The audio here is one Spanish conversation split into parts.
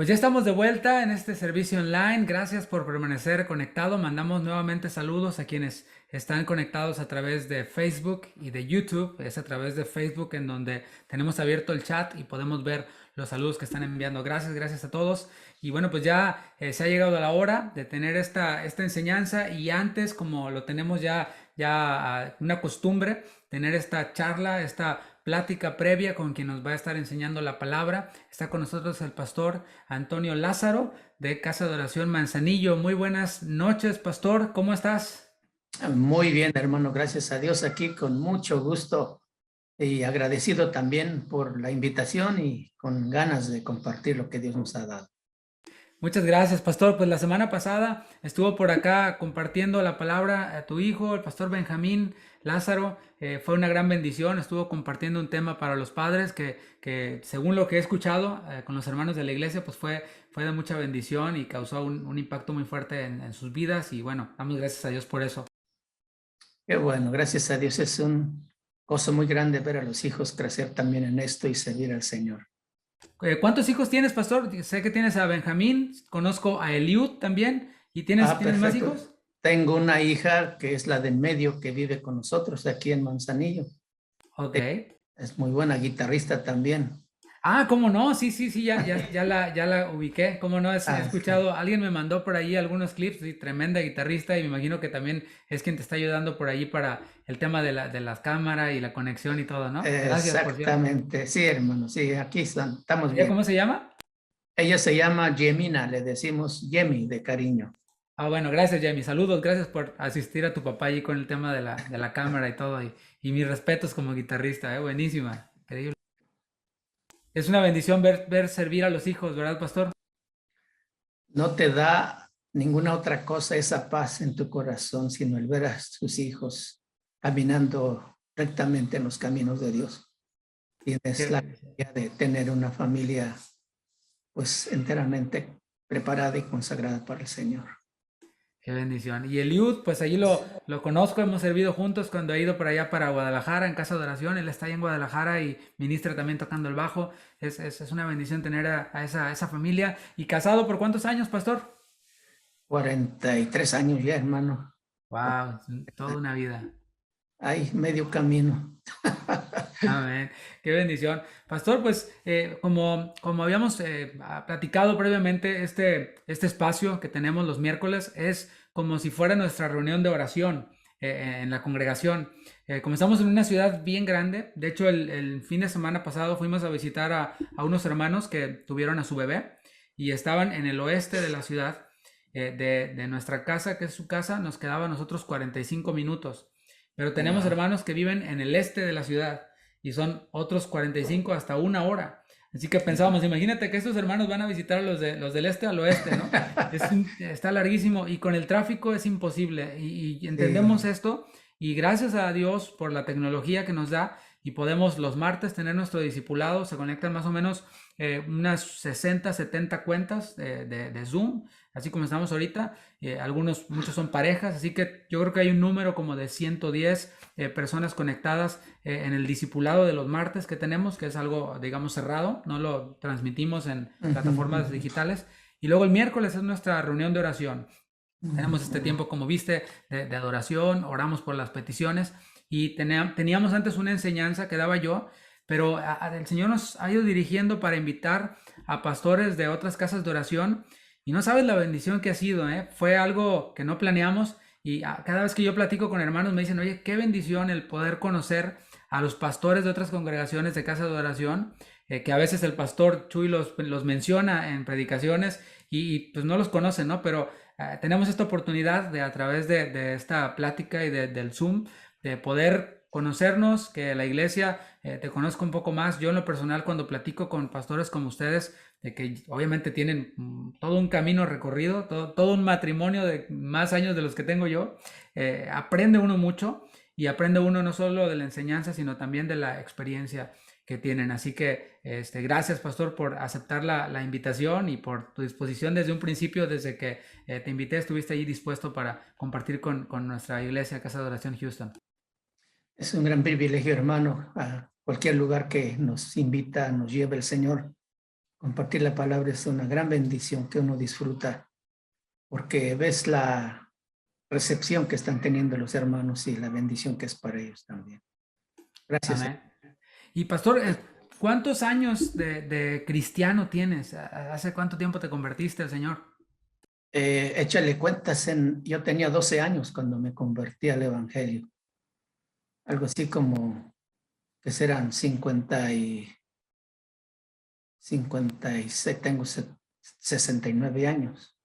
Pues ya estamos de vuelta en este servicio online. Gracias por permanecer conectado. Mandamos nuevamente saludos a quienes están conectados a través de Facebook y de YouTube. Es a través de Facebook en donde tenemos abierto el chat y podemos ver los saludos que están enviando. Gracias a todos. Y bueno, pues ya se ha llegado a la hora de tener esta enseñanza y antes, como lo tenemos ya una costumbre, tener esta charla, esta plática previa con quien nos va a estar enseñando la palabra. Está con nosotros el pastor Antonio Lázaro de Casa de Oración Manzanillo. Muy buenas noches, pastor. ¿Cómo estás? Muy bien, hermano. Gracias a Dios aquí con mucho gusto y agradecido también por la invitación y con ganas de compartir lo que Dios nos ha dado. Muchas gracias, pastor. Pues la semana pasada estuvo por acá compartiendo la palabra a tu hijo, el pastor Benjamín Lázaro. Fue una gran bendición. Estuvo compartiendo un tema para los padres que según lo que he escuchado con los hermanos de la iglesia, pues fue de mucha bendición y causó un impacto muy fuerte en sus vidas. Y bueno, damos gracias a Dios por eso. Qué bueno, gracias a Dios. Es un gozo muy grande ver a los hijos crecer también en esto y servir al Señor. ¿Cuántos hijos tienes, pastor? Sé que tienes a Benjamín, conozco a Eliud también. ¿Y tienes más Perfecto. hijos? Tengo una hija que es la de en medio que vive con nosotros aquí en Manzanillo. Ok. Es muy buena guitarrista también. Ah, ¿cómo no? Sí, ya la ubiqué. ¿Cómo no? He Ah, sí. escuchado, alguien me mandó por ahí algunos clips, sí, tremenda guitarrista y me imagino que también es quien te está ayudando por ahí para el tema de las cámaras y la conexión y todo, ¿no? Gracias, por cierto. Exactamente. Sí, hermano. Sí, aquí estamos ¿Ella bien. cómo se llama? Ella se llama Yemina, le decimos Yemi de cariño. Ah, bueno, gracias, Jamie. Saludos, gracias por asistir a tu papá allí con el tema de la cámara y todo. Y mis respetos como guitarrista, buenísima, increíble. Es una bendición ver servir a los hijos, ¿verdad, pastor? No te da ninguna otra cosa esa paz en tu corazón, sino el ver a tus hijos caminando rectamente en los caminos de Dios. Qué Tienes la bendición. idea de tener una familia pues enteramente preparada y consagrada para el Señor. Qué bendición. Y Eliud, pues allí lo conozco, hemos servido juntos cuando he ido por allá para Guadalajara en casa de oración. Él está ahí en Guadalajara y ministra también tocando el bajo. Es una bendición tener a esa familia. ¿Y casado por cuántos años, pastor? 43 años ya, hermano. Wow, toda una vida. Hay medio camino. Amén. Qué bendición. Pastor, pues como habíamos platicado previamente, este espacio que tenemos los miércoles es como si fuera nuestra reunión de oración en la congregación. Como estamos en una ciudad bien grande, de hecho el fin de semana pasado fuimos a visitar a unos hermanos que tuvieron a su bebé y estaban en el oeste de la ciudad. De nuestra casa, que es su casa, nos quedaba a nosotros 45 minutos. Pero tenemos Wow. hermanos que viven en el este de la ciudad y son otros 45 hasta una hora. Así que pensábamos, imagínate que estos hermanos van a visitar a los del este al oeste, ¿no? Está larguísimo y con el tráfico es imposible y entendemos Sí. esto y gracias a Dios por la tecnología que nos da y podemos los martes tener nuestro discipulado, se conectan más o menos unas 60, 70 cuentas de Zoom, así como estamos ahorita, muchos son parejas, así que yo creo que hay un número como de 110 personas conectadas en el discipulado de los martes que tenemos, que es algo, digamos, cerrado, no lo transmitimos en plataformas digitales. Y luego el miércoles es nuestra reunión de oración. Tenemos este tiempo, como viste, de adoración, oramos por las peticiones y teníamos antes una enseñanza que daba yo, pero el Señor nos ha ido dirigiendo para invitar a pastores de otras casas de oración y no sabes la bendición que ha sido, ¿eh? Fue algo que no planeamos y cada vez que yo platico con hermanos me dicen, oye, qué bendición el poder conocer a los pastores de otras congregaciones de casas de oración, que a veces el pastor Chuy los menciona en predicaciones y pues no los conocen, ¿no? Pero tenemos esta oportunidad de a través de esta plática y del Zoom, de poder conocernos, que la iglesia te conozca un poco más. Yo en lo personal cuando platico con pastores como ustedes, de que obviamente tienen todo un camino recorrido, todo un matrimonio de más años de los que tengo yo, aprende uno mucho y aprende uno no solo de la enseñanza, sino también de la experiencia que tienen. Así que gracias, pastor, por aceptar la invitación y por tu disposición desde un principio, desde que te invité, estuviste ahí dispuesto para compartir con nuestra iglesia, Casa de Oración Houston. Es un gran privilegio, hermano, a cualquier lugar que nos invita, nos lleve el Señor. Compartir la palabra es una gran bendición que uno disfruta porque ves la recepción que están teniendo los hermanos y la bendición que es para ellos también. Gracias. Amén. Y pastor, ¿cuántos años de cristiano tienes? ¿Hace cuánto tiempo te convertiste al Señor? Échale cuentas, yo tenía 12 años cuando me convertí al Evangelio. Algo así como que serán 56, tengo 69 años.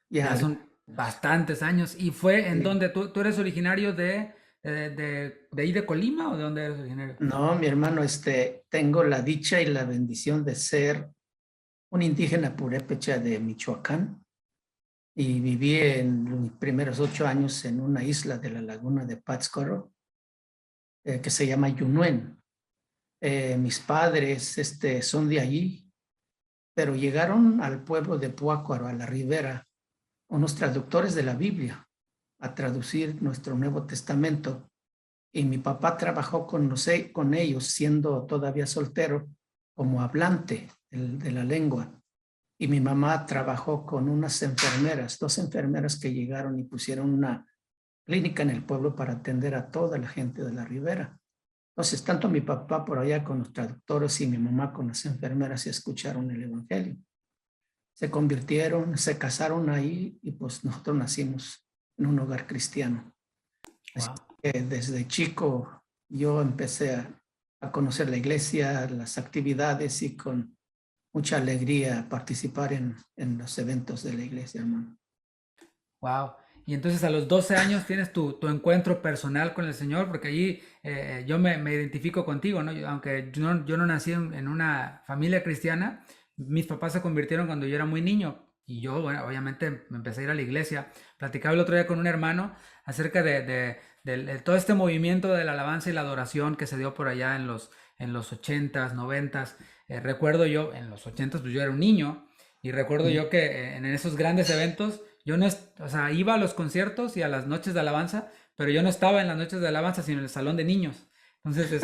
Ya Ya, son bastantes años. ¿Y fue en sí. donde tú eres originario de ahí de Colima o de dónde eres originario? No, mi hermano, tengo la dicha y la bendición de ser un indígena purépecha de Michoacán y viví en los primeros 8 años en una isla de la laguna de Pátzcuaro que se llama Yunuen. Mis padres son de allí, pero llegaron al pueblo de Pátzcuaro, a la ribera, unos traductores de la Biblia a traducir nuestro Nuevo Testamento. Y mi papá trabajó con ellos, siendo todavía soltero, como hablante de la lengua. Y mi mamá trabajó con unas enfermeras, 2 enfermeras que llegaron y pusieron una clínica en el pueblo para atender a toda la gente de la ribera. Entonces, tanto mi papá por allá con los traductores y mi mamá con las enfermeras escucharon el Evangelio. Se convirtieron, se casaron ahí y pues nosotros nacimos en un hogar cristiano. Así Wow. que desde chico yo empecé a conocer la iglesia, las actividades y con mucha alegría participar en los eventos de la iglesia, hermano. Wow. Y entonces a los 12 años tienes tu encuentro personal con el Señor, porque allí yo me identifico contigo, ¿no? Aunque yo no nací en una familia cristiana, mis papás se convirtieron cuando yo era muy niño. Y yo, bueno, obviamente me empecé a ir a la iglesia. Platicaba el otro día con un hermano acerca de todo este movimiento de la alabanza y la adoración que se dio por allá en los 80s, 90s. Recuerdo yo, en los 80s, pues yo era un niño, y recuerdo yo que en esos grandes eventos yo no, o sea, iba a los conciertos y a las noches de alabanza, pero yo no estaba en las noches de alabanza, sino en el salón de niños. Entonces,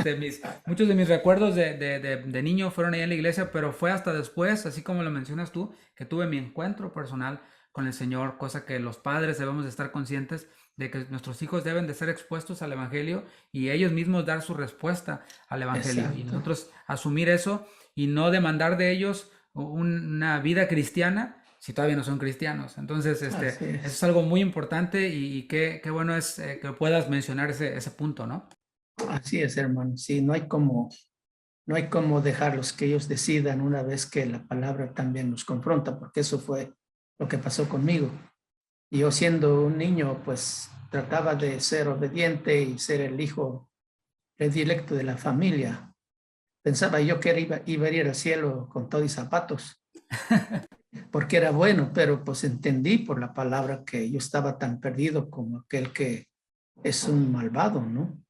muchos de mis recuerdos de niño fueron ahí en la iglesia, pero fue hasta después, así como lo mencionas tú, que tuve mi encuentro personal con el Señor, cosa que los padres debemos de estar conscientes de que nuestros hijos deben de ser expuestos al Evangelio y ellos mismos dar su respuesta al Evangelio. Y Exacto. nosotros asumir eso y no demandar de ellos una vida cristiana si todavía no son cristianos. Entonces, Así eso es es. algo muy importante y qué bueno es que puedas mencionar ese punto, ¿no? Así es, hermano. Sí, no hay como dejarlos que ellos decidan una vez que la palabra también los confronta, porque eso fue lo que pasó conmigo. Y yo siendo un niño, pues trataba de ser obediente y ser el hijo predilecto de la familia. Pensaba yo que iba a ir al cielo con todo y zapatos, porque era bueno, pero pues entendí por la palabra que yo estaba tan perdido como aquel que es un malvado, ¿no?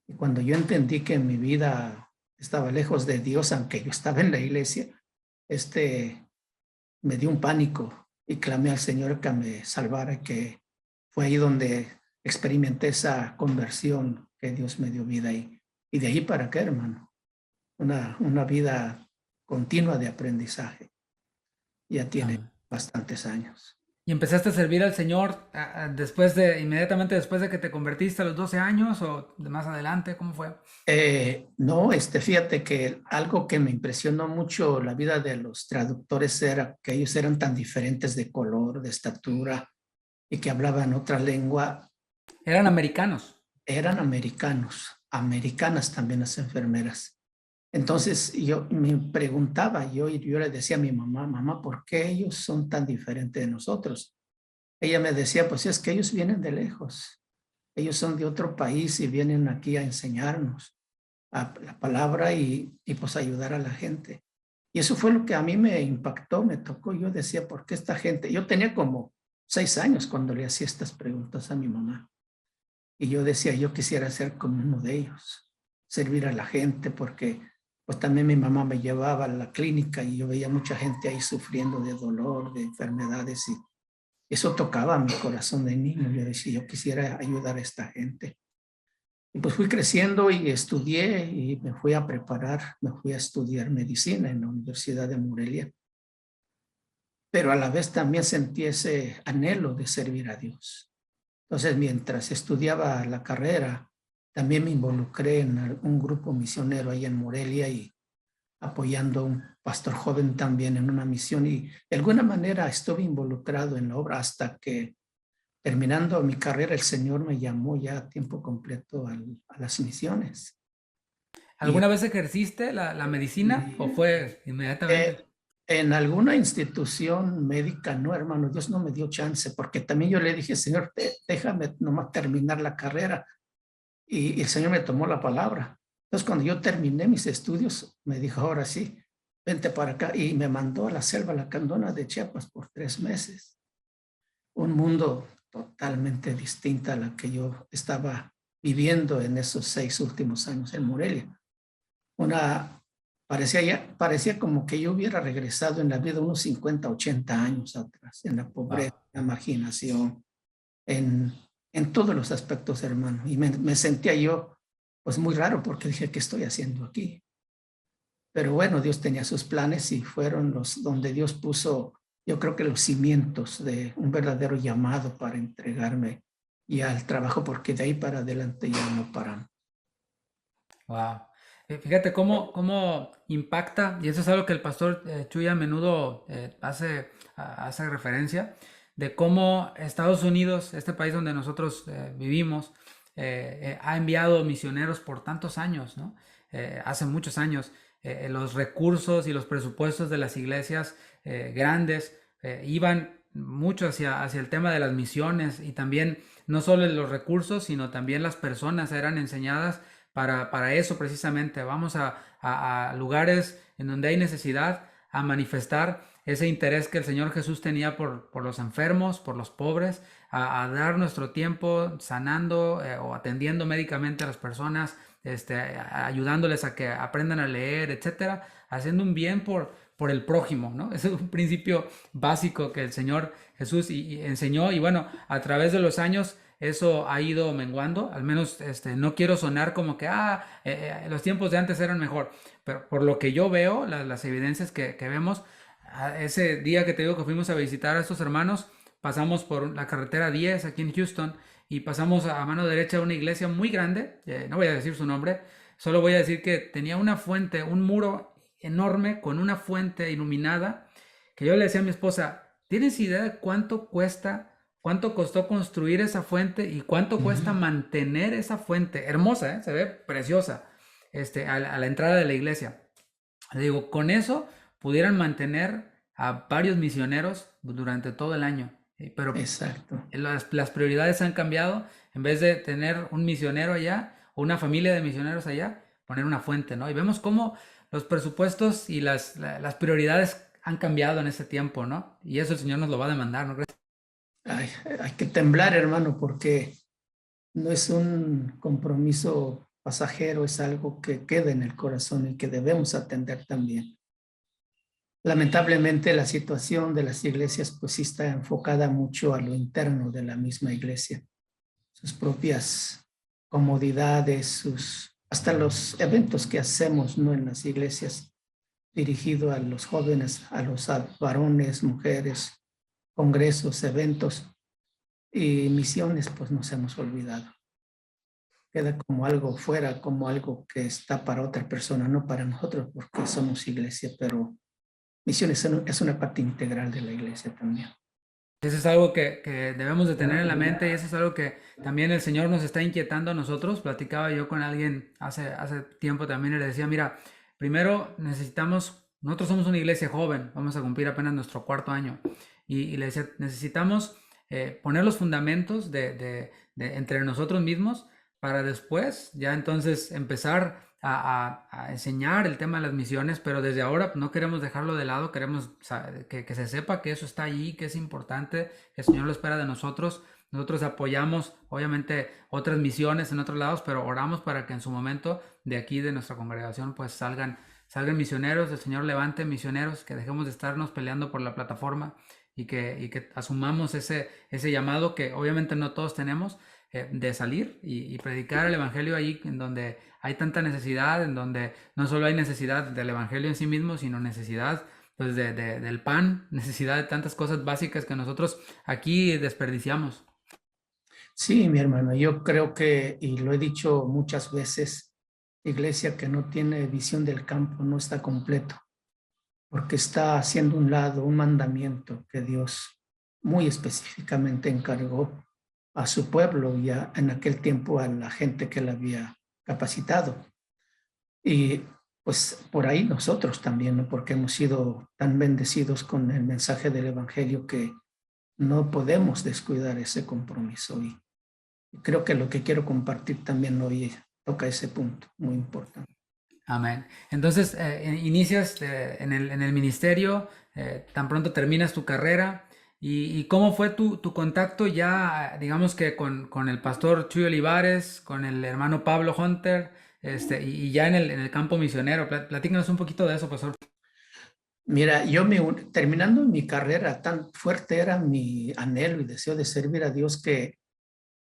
Y cuando yo entendí que mi vida estaba lejos de Dios, aunque yo estaba en la iglesia, me dio un pánico y clamé al Señor que me salvara, que fue ahí donde experimenté esa conversión que Dios me dio vida ahí. Y de ahí para acá, hermano, una vida continua de aprendizaje. Ya tiene Amén. bastantes años. ¿Y empezaste a servir al Señor inmediatamente después de que te convertiste a los 12 años o de más adelante? ¿Cómo fue? No, fíjate que algo que me impresionó mucho la vida de los traductores era que ellos eran tan diferentes de color, de estatura y que hablaban otra lengua. Eran americanos. Eran americanos, americanas también las enfermeras. Entonces yo me preguntaba, yo le decía a mi mamá, mamá, ¿por qué ellos son tan diferentes de nosotros? Ella me decía, pues es que ellos vienen de lejos, ellos son de otro país y vienen aquí a enseñarnos la palabra y pues ayudar a la gente. Y eso fue lo que a mí me impactó, me tocó. Yo decía, ¿por qué esta gente? Yo tenía como 6 años cuando le hacía estas preguntas a mi mamá. Y yo decía, yo quisiera ser como uno de ellos, servir a la gente, porque pues también mi mamá me llevaba a la clínica y yo veía mucha gente ahí sufriendo de dolor, de enfermedades y eso tocaba mi corazón de niño. Yo decía, yo quisiera ayudar a esta gente. Y pues fui creciendo y estudié y me fui a preparar, me fui a estudiar medicina en la Universidad de Morelia. Pero a la vez también sentí ese anhelo de servir a Dios. Entonces, mientras estudiaba la carrera, también me involucré en un grupo misionero ahí en Morelia y apoyando a un pastor joven también en una misión y de alguna manera estuve involucrado en la obra hasta que terminando mi carrera el Señor me llamó ya a tiempo completo a las misiones. Y, ¿Alguna vez ejerciste la medicina o fue inmediatamente? eh, en alguna institución médica, no, hermano, Dios no me dio chance, porque también yo le dije, Señor, déjame nomás terminar la carrera. Y el Señor me tomó la palabra. Entonces, cuando yo terminé mis estudios, me dijo, ahora sí, vente para acá. Y me mandó a la selva lacandona de Chiapas por 3 meses. Un mundo totalmente distinto a la que yo estaba viviendo en esos 6 últimos años en Morelia. Una, parecía como que yo hubiera regresado en la vida unos 50, 80 años atrás, en la pobreza, Wow. la marginación, en, en todos los aspectos, hermano. Y me sentía yo, pues muy raro, porque dije, ¿qué estoy haciendo aquí? Pero bueno, Dios tenía sus planes y fueron los donde Dios puso, yo creo que los cimientos de un verdadero llamado para entregarme y al trabajo, porque de ahí para adelante ya no paramos. Wow. Fíjate cómo impacta, y eso es algo que el pastor Chuy a menudo hace referencia, de cómo Estados Unidos, este país donde nosotros vivimos, ha enviado misioneros por tantos años, ¿no? Hace muchos años, los recursos y los presupuestos de las iglesias grandes iban mucho hacia el tema de las misiones y también no solo los recursos, sino también las personas eran enseñadas para eso precisamente. Vamos a lugares en donde hay necesidad, a manifestar ese interés que el Señor Jesús tenía por los enfermos, por los pobres, a dar nuestro tiempo sanando o atendiendo médicamente a las personas, ayudándoles a que aprendan a leer, etcétera, haciendo un bien por el prójimo, ¿no? Ese es un principio básico que el Señor Jesús y enseñó y bueno, a través de los años eso ha ido menguando, al menos no quiero sonar como que los tiempos de antes eran mejor, pero por lo que yo veo, las evidencias que vemos, ese día que te digo que fuimos a visitar a estos hermanos, pasamos por la carretera 10 aquí en Houston y pasamos a mano derecha una iglesia muy grande, no voy a decir su nombre, solo voy a decir que tenía una fuente, un muro enorme con una fuente iluminada, que yo le decía a mi esposa, ¿tienes idea de cuánto cuesta? ¿Cuánto costó construir esa fuente y cuánto cuesta mantener esa fuente? Hermosa, ¿eh? Se ve preciosa, a la entrada de la iglesia. Le digo, con eso pudieran mantener a varios misioneros durante todo el año. Pero Exacto. las prioridades han cambiado. En vez de tener un misionero allá o una familia de misioneros allá, poner una fuente, ¿no? Y vemos cómo los presupuestos y las prioridades han cambiado en ese tiempo, ¿no? Y eso el Señor nos lo va a demandar, ¿no crees? Hay que temblar, hermano, porque no es un compromiso pasajero, es algo que queda en el corazón y que debemos atender también. Lamentablemente la situación de las iglesias pues sí está enfocada mucho a lo interno de la misma iglesia, sus propias comodidades, hasta los eventos que hacemos, ¿no? En las iglesias, dirigido a los jóvenes, a los varones, mujeres, congresos, eventos y misiones, pues nos hemos olvidado. Queda como algo fuera, como algo que está para otra persona, no para nosotros, porque somos iglesia, pero misiones es una parte integral de la iglesia también. Eso es algo que debemos de tener en la mente y eso es algo que también el Señor nos está inquietando a nosotros. Platicaba yo con alguien hace tiempo también y le decía, mira, primero nosotros somos una iglesia joven, vamos a cumplir apenas nuestro cuarto año y le decía, necesitamos poner los fundamentos de entre nosotros mismos para después ya entonces empezar a enseñar el tema de las misiones, pero desde ahora no queremos dejarlo de lado, queremos que se sepa que eso está allí, que es importante, que el Señor lo espera de nosotros. Nosotros apoyamos, obviamente, otras misiones en otros lados, pero oramos para que en su momento de aquí, de nuestra congregación, pues salgan misioneros, el Señor levante misioneros, que dejemos de estarnos peleando por la plataforma y que asumamos ese llamado que obviamente no todos tenemos, de salir y predicar el Evangelio ahí en donde hay tanta necesidad, en donde no solo hay necesidad del Evangelio en sí mismo, sino necesidad pues del pan, necesidad de tantas cosas básicas que nosotros aquí desperdiciamos. Sí, mi hermano, yo creo que, y lo he dicho muchas veces, iglesia que no tiene visión del campo no está completo, porque está haciendo un lado un mandamiento que Dios muy específicamente encargó a su pueblo y en aquel tiempo a la gente que la había capacitado. Y pues por ahí nosotros también, ¿no? Porque hemos sido tan bendecidos con el mensaje del Evangelio que no podemos descuidar ese compromiso. Y creo que lo que quiero compartir también hoy toca ese punto muy importante. Amén. Entonces, inicias en el ministerio, tan pronto terminas tu carrera. Y cómo fue tu contacto ya, digamos que con el pastor Chuy Olivares, con el hermano Pablo Hunter, y ya en el campo misionero? Platícanos un poquito de eso, pastor. Mira, terminando mi carrera, tan fuerte era mi anhelo y deseo de servir a Dios que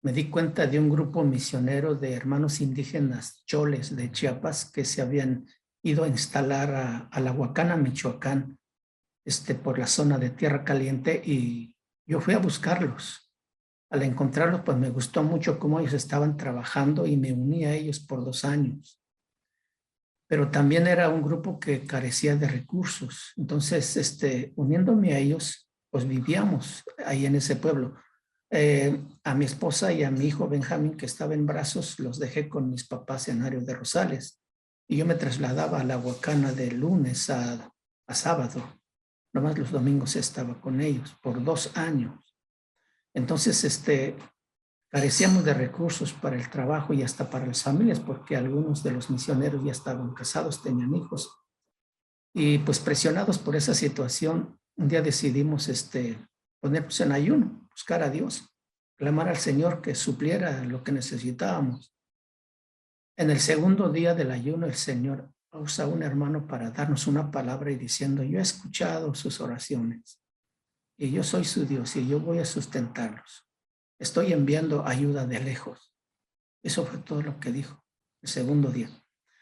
me di cuenta de un grupo misionero de hermanos indígenas choles de Chiapas que se habían ido a instalar a la Huacana, Michoacán, por la zona de Tierra Caliente, y yo fui a buscarlos. Al encontrarlos, pues me gustó mucho cómo ellos estaban trabajando y me uní a ellos por 2 años. Pero también era un grupo que carecía de recursos. Entonces, uniéndome a ellos, pues vivíamos ahí en ese pueblo. A mi esposa y a mi hijo Benjamín, que estaba en brazos, los dejé con mis papás en Ario de Rosales. Y yo me trasladaba a la Huacana de lunes a sábado. Nomás los domingos estaba con ellos por 2 años. Entonces, carecíamos de recursos para el trabajo y hasta para las familias, porque algunos de los misioneros ya estaban casados, tenían hijos. Y pues presionados por esa situación, un día decidimos ponernos en ayuno, buscar a Dios, clamar al Señor que supliera lo que necesitábamos. En el segundo día del ayuno, el Señor usa a un hermano para darnos una palabra y diciendo: yo he escuchado sus oraciones y yo soy su Dios y yo voy a sustentarlos. Estoy enviando ayuda de lejos. Eso fue todo lo que dijo el segundo día.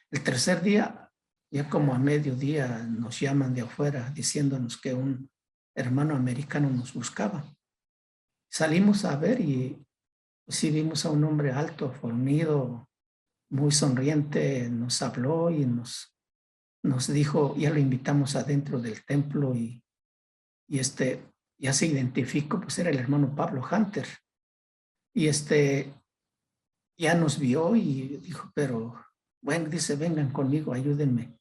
El tercer día, ya como a mediodía, nos llaman de afuera diciéndonos que un hermano americano nos buscaba. Salimos a ver y pues, sí vimos a un hombre alto, fornido, muy sonriente, nos habló y nos dijo, ya lo invitamos adentro del templo y ya se identificó, pues era el hermano Pablo Hunter. Y ya nos vio y dijo, pero bueno, dice, vengan conmigo, ayúdenme.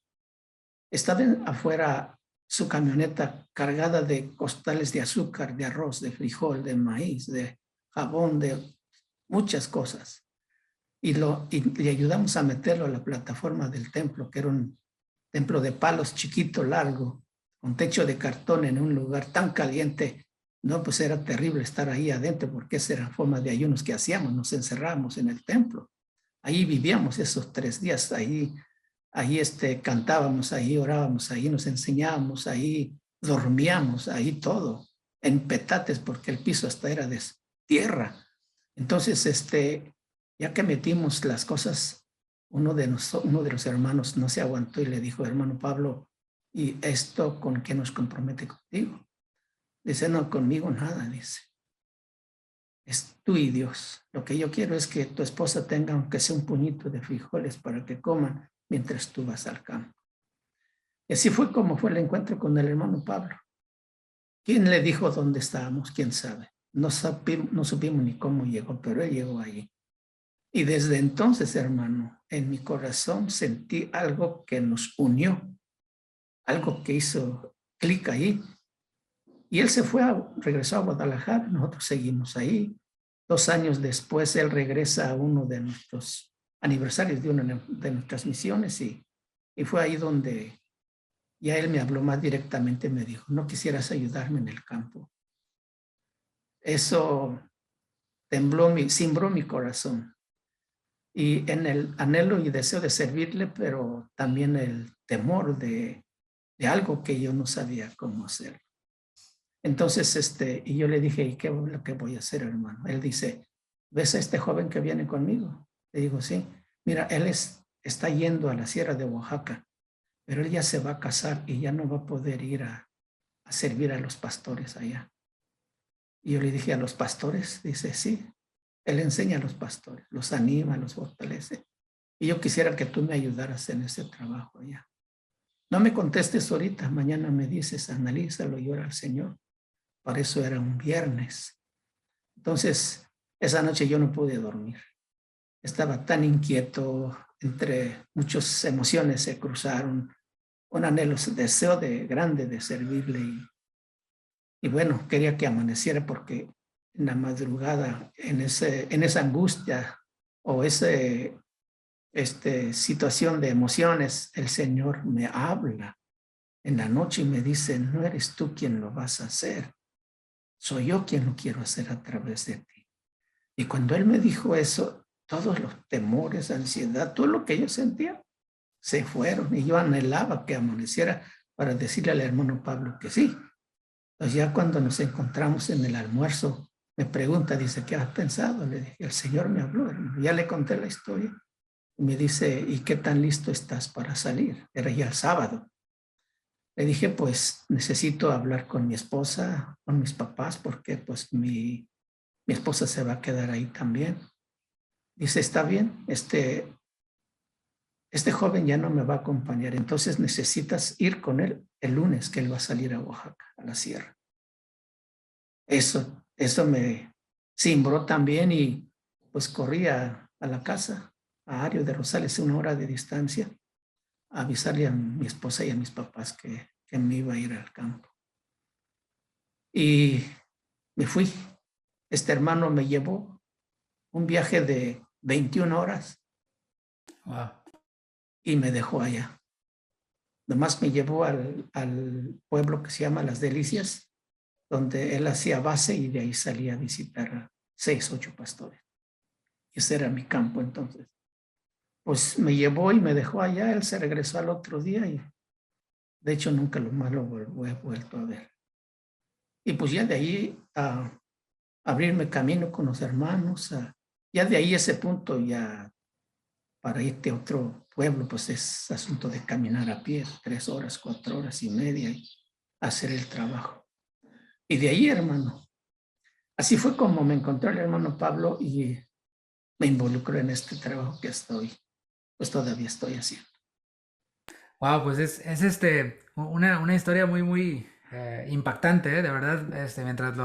Estaba afuera su camioneta cargada de costales de azúcar, de arroz, de frijol, de maíz, de jabón, de muchas cosas. Y le ayudamos a meterlo a la plataforma del templo, que era un templo de palos chiquito, largo, con techo de cartón en un lugar tan caliente. No, pues era terrible estar ahí adentro porque esa era la forma de ayunos que hacíamos, nos encerramos en el templo. Ahí vivíamos esos 3 días, ahí cantábamos, ahí orábamos, ahí nos enseñábamos, ahí dormíamos, ahí todo, en petates porque el piso hasta era de tierra. Entonces, ya que metimos las cosas, uno de los hermanos no se aguantó y le dijo: hermano Pablo, ¿y esto con qué nos compromete contigo? Dice: no, conmigo nada, dice. Es tú y Dios. Lo que yo quiero es que tu esposa tenga, aunque sea un puñito de frijoles para que coman mientras tú vas al campo. Y así fue como fue el encuentro con el hermano Pablo. ¿Quién le dijo dónde estábamos? ¿Quién sabe? No supimos ni cómo llegó, pero él llegó allí. Y desde entonces, hermano, en mi corazón sentí algo que nos unió, algo que hizo clic ahí. Y él regresó a Guadalajara, nosotros seguimos ahí. 2 años después, él regresa a uno de nuestros aniversarios de una de nuestras misiones y fue ahí donde ya él me habló más directamente, me dijo: no quisieras ayudarme en el campo. Eso cimbró mi corazón. Y en el anhelo y deseo de servirle, pero también el temor de algo que yo no sabía cómo hacer. Entonces, y yo le dije: ¿y qué es lo que voy a hacer, hermano? Él dice: ¿ves a este joven que viene conmigo? Le digo, sí. Mira, está yendo a la Sierra de Oaxaca, pero él ya se va a casar y ya no va a poder ir a servir a los pastores allá. Y yo le dije, ¿a los pastores? Dice, sí. Él enseña a los pastores, los anima, los fortalece. Y yo quisiera que tú me ayudaras en ese trabajo allá. No me contestes ahorita, mañana me dices, analízalo y ora al Señor. Para eso era un viernes. Entonces, esa noche yo no pude dormir. Estaba tan inquieto, entre muchas emociones se cruzaron, un anhelo, deseo grande de servirle. Y bueno, quería que amaneciera porque en la madrugada, en esa angustia o situación de emociones, el Señor me habla en la noche y me dice, no eres tú quien lo vas a hacer, soy yo quien lo quiero hacer a través de ti. Y cuando Él me dijo eso, todos los temores, ansiedad, todo lo que yo sentía, se fueron y yo anhelaba que amaneciera para decirle al hermano Pablo que sí. Entonces ya cuando nos encontramos en el almuerzo, me pregunta, dice, ¿qué has pensado? Le dije, el Señor me habló, hermano. Ya le conté la historia. Y me dice, ¿y qué tan listo estás para salir? Era ya el sábado. Le dije, pues necesito hablar con mi esposa, con mis papás, porque pues mi esposa se va a quedar ahí también. Dice, está bien, este joven ya no me va a acompañar, entonces necesitas ir con él el lunes, que él va a salir a Oaxaca, a la sierra. Eso me cimbró también y pues corrí a la casa, a Ario de Rosales, 1 hora de distancia, a avisarle a mi esposa y a mis papás que me iba a ir al campo. Y me fui. Este hermano me llevó un viaje de 21 horas Wow. y me dejó allá. Nomás me llevó al pueblo que se llama Las Delicias, donde él hacía base y de ahí salía a visitar a 6, 8 pastores. Y ese era mi campo entonces. Pues me llevó y me dejó allá, él se regresó al otro día y de hecho nunca más lo he vuelto a ver. Y pues ya de ahí a abrirme camino con los hermanos, ya de ahí ese punto ya para irte a otro pueblo, pues es asunto de caminar a pie, 3 horas, 4 horas y media y hacer el trabajo. Y de ahí, hermano, así fue como me encontró el hermano Pablo y me involucró en este trabajo que pues todavía estoy haciendo. Wow, pues es una historia muy impactante, de verdad. Mientras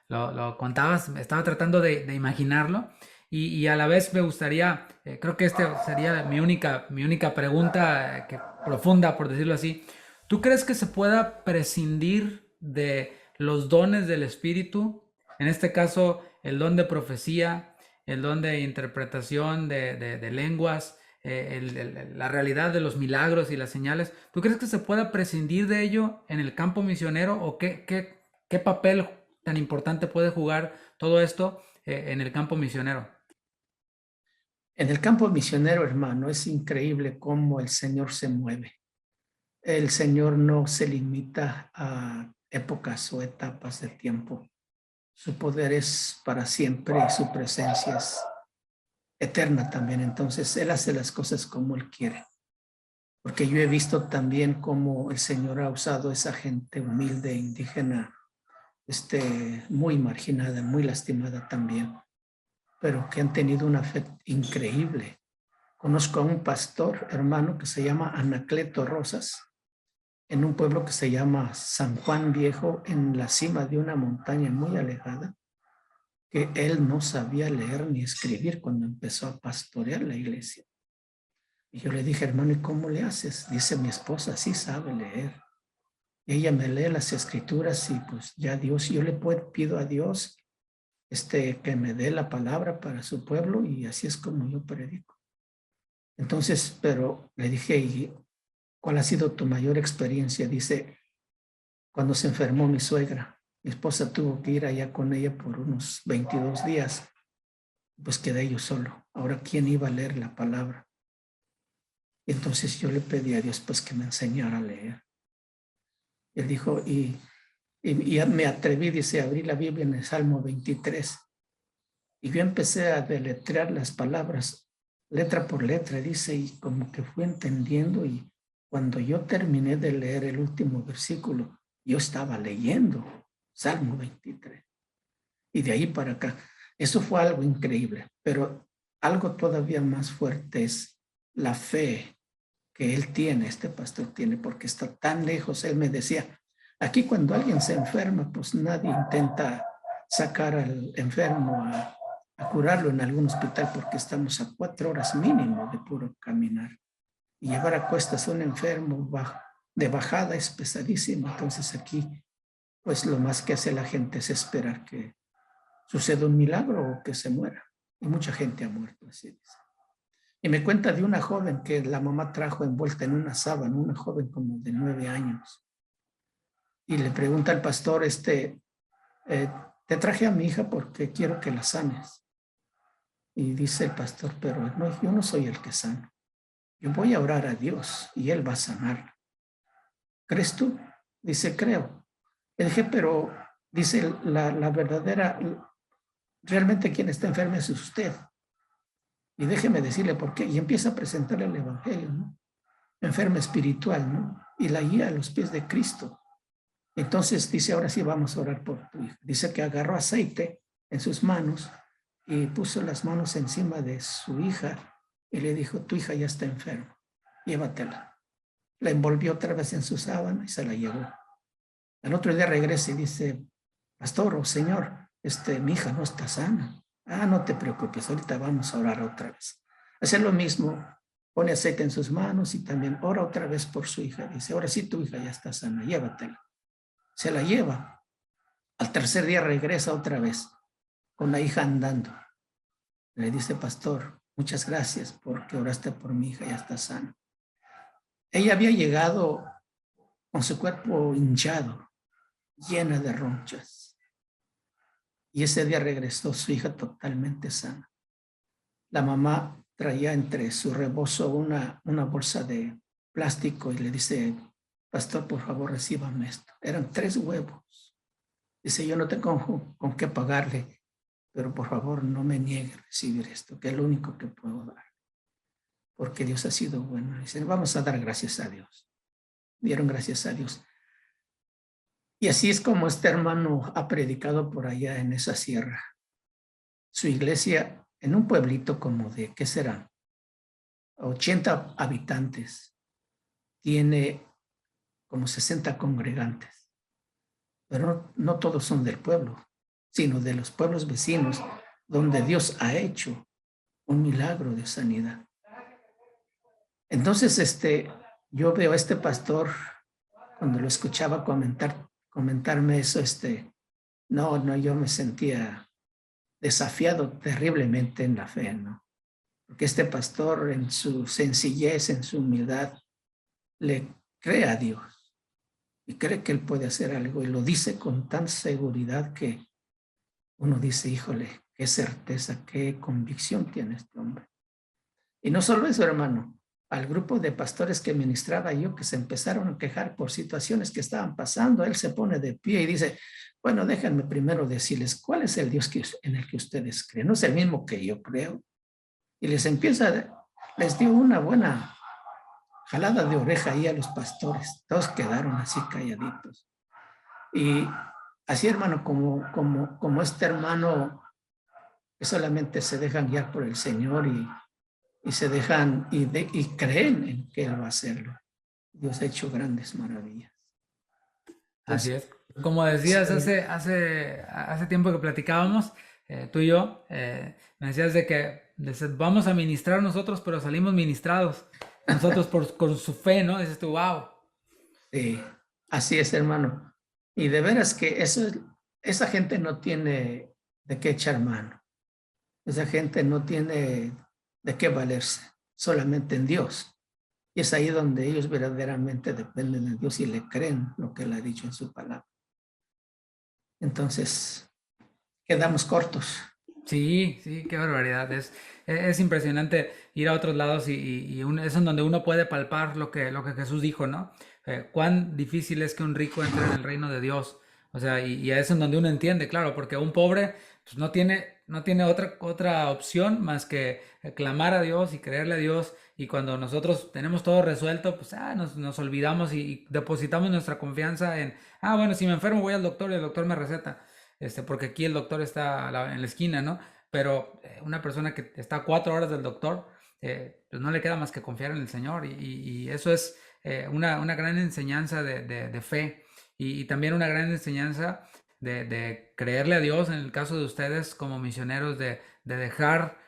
lo contabas, estaba tratando de imaginarlo y a la vez me gustaría, creo que sería mi única pregunta profunda, por decirlo así. ¿Tú crees que se pueda prescindir de los dones del Espíritu? En este caso, el don de profecía, el don de interpretación de lenguas, la realidad de los milagros y las señales. ¿Tú crees que se pueda prescindir de ello en el campo misionero o qué papel tan importante puede jugar todo esto en el campo misionero? En el campo misionero, hermano, es increíble cómo el Señor se mueve. El Señor no se limita a épocas o etapas de tiempo. Su poder es para siempre y su presencia es eterna también. Entonces, Él hace las cosas como Él quiere. Porque yo he visto también cómo el Señor ha usado a esa gente humilde, indígena, muy marginada, muy lastimada también, pero que han tenido una fe increíble. Conozco a un pastor, hermano, que se llama Anacleto Rosas, en un pueblo que se llama San Juan Viejo, en la cima de una montaña muy alejada, que él no sabía leer ni escribir cuando empezó a pastorear la iglesia. Y yo le dije, hermano, ¿y cómo le haces? Dice mi esposa, sí sabe leer. Ella me lee las escrituras y pues ya Dios, yo le pido a Dios que me dé la palabra para su pueblo y así es como yo predico. Entonces, pero le dije, ¿y cuál ha sido tu mayor experiencia? Dice, cuando se enfermó mi suegra, mi esposa tuvo que ir allá con ella por unos 22 días, pues quedé yo solo. Ahora, ¿quién iba a leer la palabra? Entonces yo le pedí a Dios pues que me enseñara a leer. Él dijo, y me atreví, dice, a abrir la Biblia en el Salmo 23. Y yo empecé a deletrear las palabras letra por letra, dice, y como que fui entendiendo. Y cuando yo terminé de leer el último versículo, yo estaba leyendo Salmo 23. Y de ahí para acá, eso fue algo increíble. Pero algo todavía más fuerte es la fe que él tiene, este pastor tiene, porque está tan lejos. Él me decía, aquí cuando alguien se enferma, pues nadie intenta sacar al enfermo a curarlo en algún hospital porque estamos a 4 horas mínimo de puro caminar. Y llevar a cuestas a un enfermo de bajada es pesadísimo. Entonces aquí, pues lo más que hace la gente es esperar que suceda un milagro o que se muera. Y mucha gente ha muerto, así dice. Y me cuenta de una joven que la mamá trajo envuelta en una sábana, una joven como de 9 años. Y le pregunta al pastor, te traje a mi hija porque quiero que la sanes. Y dice el pastor, pero no, yo no soy el que sano. Yo voy a orar a Dios y Él va a sanar. ¿Crees tú? Dice, creo. Le dije, pero dice la verdadera, realmente quien está enfermo es usted. Y déjeme decirle por qué. Y empieza a presentarle el Evangelio, ¿no? Enferma espiritual, ¿no? Y la guía a los pies de Cristo. Entonces dice, ahora sí vamos a orar por tu hija. Dice que agarró aceite en sus manos y puso las manos encima de su hija y le dijo, tu hija ya está enferma, llévatela. La envolvió otra vez en su sábana y se la llevó. Al otro día regresa y dice, pastor o señor, mi hija no está sana. Ah, no te preocupes, ahorita vamos a orar otra vez. Hace lo mismo, pone aceite en sus manos y también ora otra vez por su hija. Dice, ahora sí tu hija ya está sana, llévatela. Se la lleva. Al tercer día regresa otra vez con la hija andando. Le dice, pastor, muchas gracias porque oraste por mi hija, ya está sana. Ella había llegado con su cuerpo hinchado, llena de ronchas. Y ese día regresó su hija totalmente sana. La mamá traía entre su rebozo una bolsa de plástico y le dice, pastor, por favor, recíbame esto. Eran 3 huevos. Dice, yo no tengo con qué pagarle, pero por favor no me niegue recibir esto, que es lo único que puedo dar. Porque Dios ha sido bueno. Dice, vamos a dar gracias a Dios. Dieron gracias a Dios. Y así es como este hermano ha predicado por allá en esa sierra. Su iglesia en un pueblito como de, ¿qué será? 80 habitantes. Tiene como 60 congregantes. Pero no todos son del pueblo, sino de los pueblos vecinos, donde Dios ha hecho un milagro de sanidad. Entonces, yo veo a este pastor, cuando lo escuchaba comentarme eso, no, yo me sentía desafiado terriblemente en la fe, ¿no? Porque este pastor en su sencillez, en su humildad, le cree a Dios y cree que él puede hacer algo y lo dice con tan seguridad que uno dice, híjole, qué certeza, qué convicción tiene este hombre. Y no solo eso, hermano, al grupo de pastores que ministraba yo, que se empezaron a quejar por situaciones que estaban pasando, él se pone de pie y dice, bueno, déjenme primero decirles, ¿cuál es el Dios en el que ustedes creen? No es el mismo que yo creo. Y les dio una buena jalada de oreja ahí a los pastores. Todos quedaron así calladitos. Y así, hermano, como este hermano que solamente se dejan guiar por el Señor y se dejan y creen en que Él va a hacerlo. Dios ha hecho grandes maravillas. Así Entonces, es. Como decías hace tiempo que platicábamos, tú y yo, me decías de que vamos a ministrar nosotros, pero salimos ministrados. Nosotros con su fe, ¿no? Dices tú, wow. sí, así es, hermano. Y de veras que esa gente no tiene de qué echar mano. Esa gente no tiene de qué valerse, solamente en Dios. Y es ahí donde ellos verdaderamente dependen de Dios y le creen lo que Él ha dicho en su palabra. Entonces, quedamos cortos. Sí, sí, qué barbaridad. Es impresionante ir a otros lados es en donde uno puede palpar lo que Jesús dijo, ¿no? Cuán difícil es que un rico entre en el reino de Dios. O sea, y es en donde uno entiende, claro, porque un pobre pues no tiene otra opción más que clamar a Dios y creerle a Dios. Y cuando nosotros tenemos todo resuelto, pues nos olvidamos y depositamos nuestra confianza en, bueno, si me enfermo voy al doctor y el doctor me receta, porque aquí el doctor está en la esquina, ¿no? Pero una persona que está a 4 horas del doctor, pues no le queda más que confiar en el Señor. Y eso es una gran enseñanza de fe y también una gran enseñanza de creerle a Dios en el caso de ustedes como misioneros, de dejar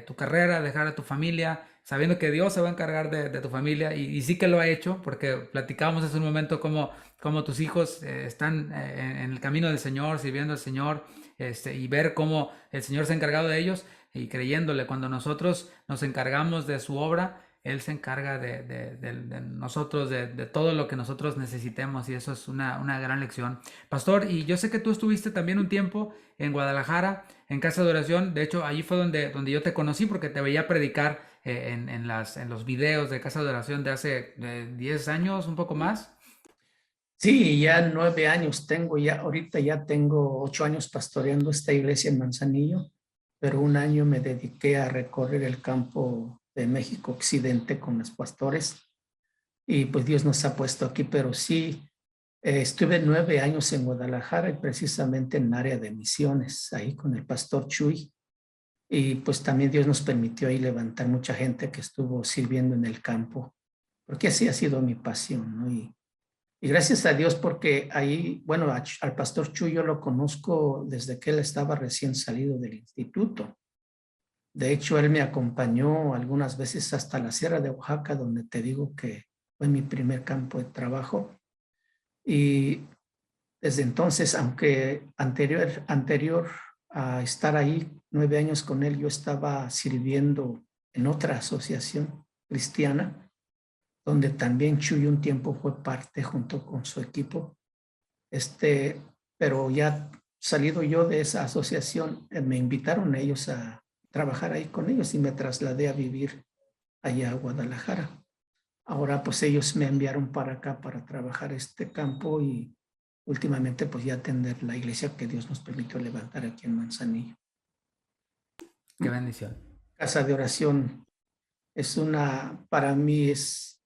tu carrera, dejar a tu familia, sabiendo que Dios se va a encargar de tu familia y sí que lo ha hecho, porque platicábamos hace un momento cómo tus hijos están en el camino del Señor, sirviendo al Señor, y ver cómo el Señor se ha encargado de ellos y creyéndole. Cuando nosotros nos encargamos de su obra, Él se encarga de nosotros, de todo lo que nosotros necesitemos, y eso es una gran lección. Pastor, y yo sé que tú estuviste también un tiempo en Guadalajara, en Casa de Oración. De hecho, allí fue donde yo te conocí, porque te veía predicar en los videos de Casa de Oración de hace 10 años, un poco más. Sí, ya 9 años tengo, ya ahorita ya tengo 8 años pastoreando esta iglesia en Manzanillo, pero un año me dediqué a recorrer el campo de México Occidente con los pastores y pues Dios nos ha puesto aquí, pero sí, estuve 9 años en Guadalajara y precisamente en el área de misiones, ahí con el pastor Chuy, y pues también Dios nos permitió ahí levantar mucha gente que estuvo sirviendo en el campo, porque así ha sido mi pasión, ¿no? Y gracias a Dios porque ahí, bueno, al pastor Chuy yo lo conozco desde que él estaba recién salido del instituto. De hecho, él me acompañó algunas veces hasta la Sierra de Oaxaca, donde te digo que fue mi primer campo de trabajo. Y desde entonces, aunque anterior a estar ahí 9 años con él, yo estaba sirviendo en otra asociación cristiana, donde también Chuy un tiempo fue parte junto con su equipo. Pero ya salido yo de esa asociación, me invitaron ellos a trabajar ahí con ellos y me trasladé a vivir allá a Guadalajara. Ahora pues ellos me enviaron para acá para trabajar este campo y últimamente pues ya atender la iglesia que Dios nos permitió levantar aquí en Manzanillo. Qué bendición. Casa de oración para mí es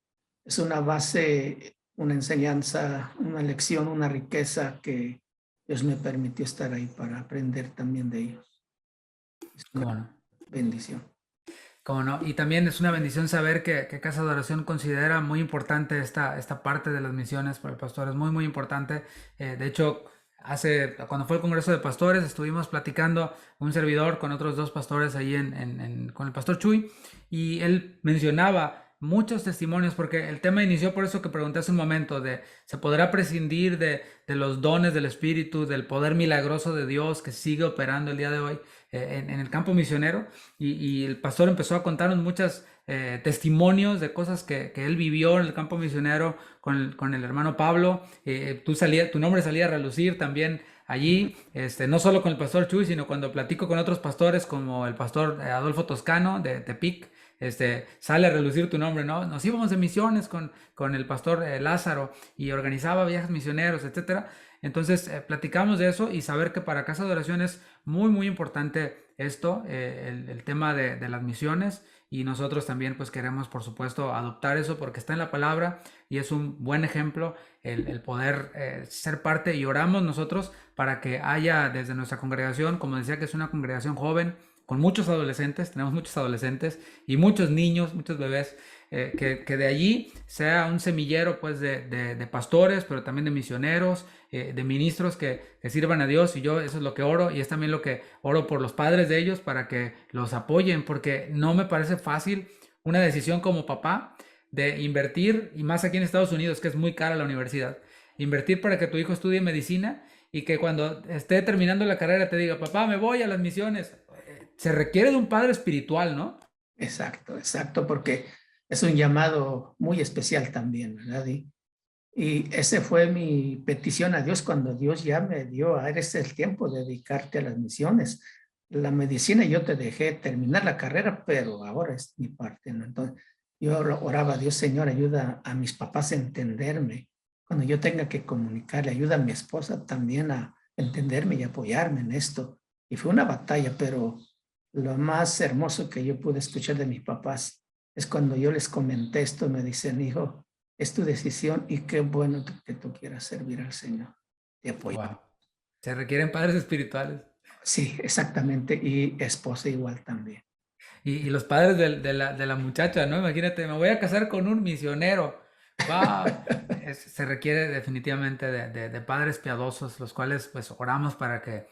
una base, una enseñanza, una lección, una riqueza que Dios me permitió estar ahí para aprender también de ellos. Es una ¿Cómo no? bendición. ¿Cómo no? Y también es una bendición saber que Casa de Oración considera muy importante esta parte de las misiones para el pastor. Es muy, muy importante. De hecho, cuando fue el Congreso de Pastores, estuvimos platicando un servidor con otros dos pastores ahí con el pastor Chuy, y él mencionaba muchos testimonios, porque el tema inició por eso que pregunté hace un momento, ¿se podrá prescindir de los dones del Espíritu, del poder milagroso de Dios que sigue operando el día de hoy en el campo misionero? Y el pastor empezó a contarnos muchos testimonios de cosas que él vivió en el campo misionero con el hermano Pablo. Tu nombre salía a relucir también allí, no solo con el pastor Chuy, sino cuando platico con otros pastores como el pastor Adolfo Toscano de Tepic. Sale a relucir tu nombre, ¿no? Nos íbamos de misiones con el pastor Lázaro y organizaba viajes misioneros, etcétera. Entonces, platicamos de eso y saber que para Casa de Oración es muy, muy importante esto, el tema de las misiones, y nosotros también pues queremos, por supuesto, adoptar eso porque está en la palabra y es un buen ejemplo el poder ser parte, y oramos nosotros para que haya desde nuestra congregación, como decía, que es una congregación joven, con muchos adolescentes, tenemos muchos adolescentes y muchos niños, muchos bebés, que de allí sea un semillero pues de pastores, pero también de misioneros, de ministros que sirvan a Dios. Y yo eso es lo que oro, y es también lo que oro por los padres de ellos, para que los apoyen, porque no me parece fácil una decisión como papá de invertir, y más aquí en Estados Unidos, que es muy cara la universidad, invertir para que tu hijo estudie medicina y que cuando esté terminando la carrera te diga, papá, me voy a las misiones. Se requiere de un padre espiritual, ¿no? Exacto, exacto, porque es un llamado muy especial también, ¿verdad? Y ese fue mi petición a Dios cuando Dios ya me dio, eres el tiempo de dedicarte a las misiones. La medicina yo te dejé terminar la carrera, pero ahora es mi parte, ¿no? Entonces yo oraba a Dios, Señor, ayuda a mis papás a entenderme. Cuando yo tenga que comunicarle, ayuda a mi esposa también a entenderme y apoyarme en esto. Y fue una batalla, pero lo más hermoso que yo pude escuchar de mis papás es cuando yo les comenté esto, me dicen, hijo, es tu decisión y qué bueno que tú quieras servir al Señor. Te apoyo. Wow. Se requieren padres espirituales. Sí, exactamente. Y esposa igual también. Y los padres de la muchacha, ¿no? Imagínate, me voy a casar con un misionero. ¡Wow! Se requiere definitivamente de padres piadosos, los cuales pues oramos para que,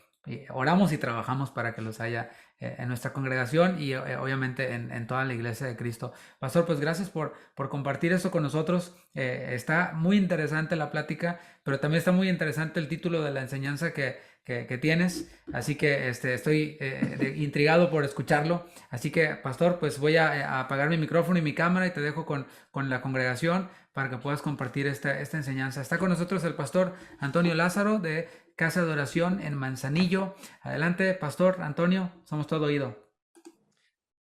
oramos y trabajamos para que los haya en nuestra congregación y obviamente en toda la iglesia de Cristo. Pastor, pues gracias por compartir eso con nosotros. Está muy interesante la plática, pero también está muy interesante el título de la enseñanza que tienes, así que estoy intrigado por escucharlo. Así que, pastor, pues voy a apagar mi micrófono y mi cámara y te dejo con la congregación para que puedas compartir esta enseñanza. Está con nosotros el pastor Antonio Lázaro de Casa de Oración en Manzanillo. Adelante, pastor Antonio, somos todo oído.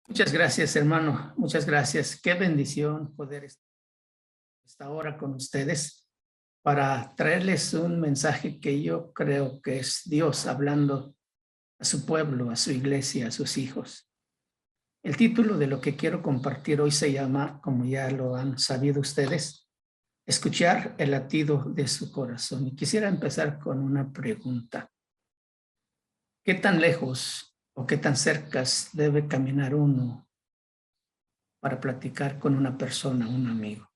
Muchas gracias, hermano. Muchas gracias. Qué bendición poder estar esta hora con ustedes para traerles un mensaje que yo creo que es Dios hablando a su pueblo, a su iglesia, a sus hijos. El título de lo que quiero compartir hoy se llama, como ya lo han sabido ustedes, escuchar el latido de su corazón. Y quisiera empezar con una pregunta. ¿Qué tan lejos o qué tan cerca debe caminar uno para platicar con una persona, un amigo?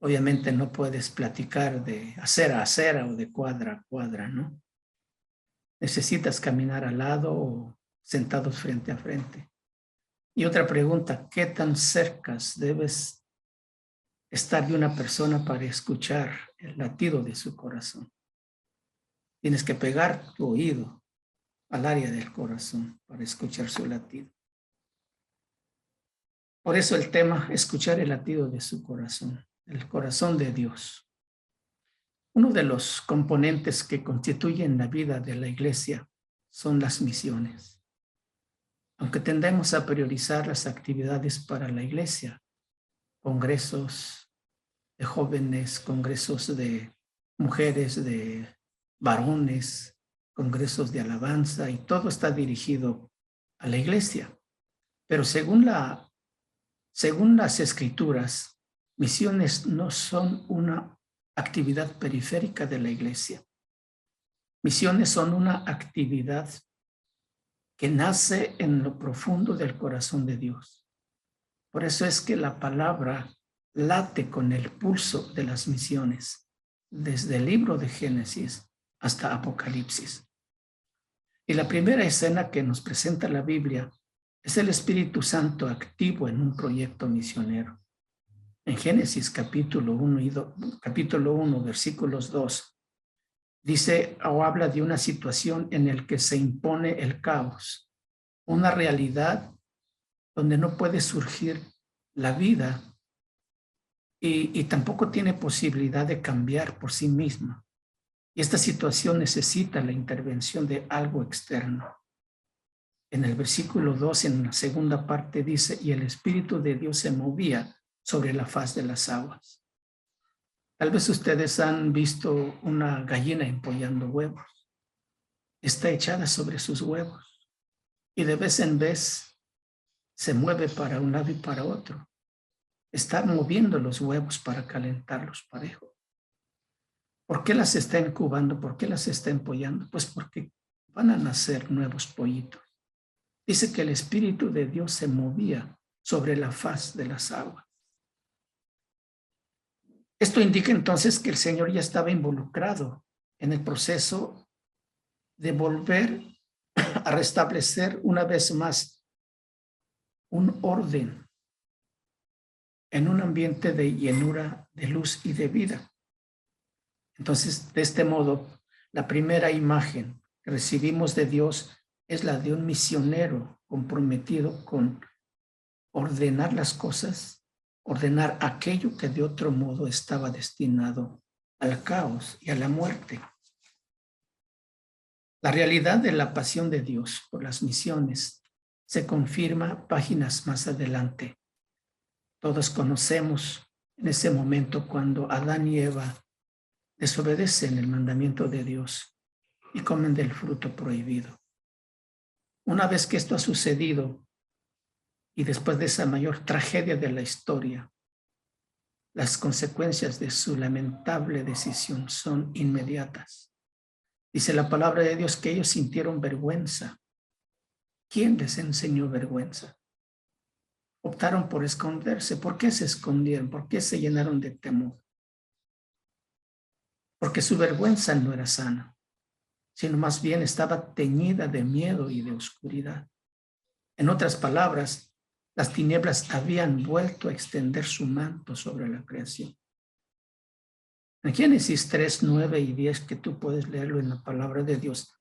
Obviamente no puedes platicar de acera a acera o de cuadra a cuadra, ¿no? Necesitas caminar al lado o sentados frente a frente. Y otra pregunta, ¿qué tan cerca debes estar de una persona para escuchar el latido de su corazón? Tienes que pegar tu oído al área del corazón para escuchar su latido. Por eso el tema, escuchar el latido de su corazón, el corazón de Dios. Uno de los componentes que constituyen la vida de la iglesia son las misiones. Aunque tendemos a priorizar las actividades para la iglesia, congresos de jóvenes, congresos de mujeres, de varones, congresos de alabanza, y todo está dirigido a la iglesia. Pero según las escrituras, misiones no son una actividad periférica de la iglesia. Misiones son una actividad que nace en lo profundo del corazón de Dios. Por eso es que la palabra late con el pulso de las misiones, desde el libro de Génesis hasta Apocalipsis. Y la primera escena que nos presenta la Biblia es el Espíritu Santo activo en un proyecto misionero. En Génesis capítulo 1, versículos 2, dice o habla de una situación en la que se impone el caos, una realidad donde no puede surgir la vida y tampoco tiene posibilidad de cambiar por sí misma. Y esta situación necesita la intervención de algo externo. En el versículo 2, en la segunda parte, dice, y el Espíritu de Dios se movía sobre la faz de las aguas. Tal vez ustedes han visto una gallina empollando huevos. Está echada sobre sus huevos y de vez en vez se mueve para un lado y para otro. Está moviendo los huevos para calentarlos parejos. ¿Por qué las está incubando? ¿Por qué las está empollando? Pues porque van a nacer nuevos pollitos. Dice que el Espíritu de Dios se movía sobre la faz de las aguas. Esto indica entonces que el Señor ya estaba involucrado en el proceso de volver a restablecer una vez más un orden en un ambiente de llenura, de luz y de vida. Entonces, de este modo, la primera imagen que recibimos de Dios es la de un misionero comprometido con ordenar las cosas, ordenar aquello que de otro modo estaba destinado al caos y a la muerte. La realidad de la pasión de Dios por las misiones se confirma páginas más adelante. Todos conocemos en ese momento cuando Adán y Eva desobedecen el mandamiento de Dios y comen del fruto prohibido. Una vez que esto ha sucedido y después de esa mayor tragedia de la historia, las consecuencias de su lamentable decisión son inmediatas. Dice la palabra de Dios que ellos sintieron vergüenza. ¿Quién les enseñó vergüenza? Optaron por esconderse. ¿Por qué se escondieron? ¿Por qué se llenaron de temor? Porque su vergüenza no era sana, sino más bien estaba teñida de miedo y de oscuridad. En otras palabras, las tinieblas habían vuelto a extender su manto sobre la creación. En Génesis 3, 9 y 10, que tú puedes leerlo en la palabra de Dios,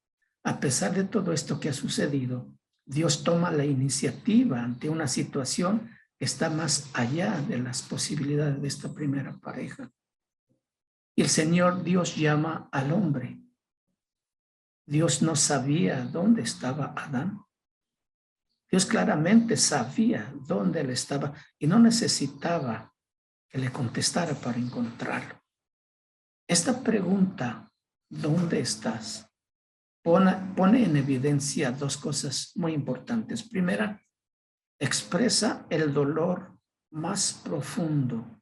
a pesar de todo esto que ha sucedido, Dios toma la iniciativa ante una situación que está más allá de las posibilidades de esta primera pareja. Y el Señor Dios llama al hombre. Dios no sabía dónde estaba Adán. Dios claramente sabía dónde él estaba y no necesitaba que le contestara para encontrarlo. Esta pregunta, ¿dónde estás?, pone en evidencia dos cosas muy importantes. Primera, expresa el dolor más profundo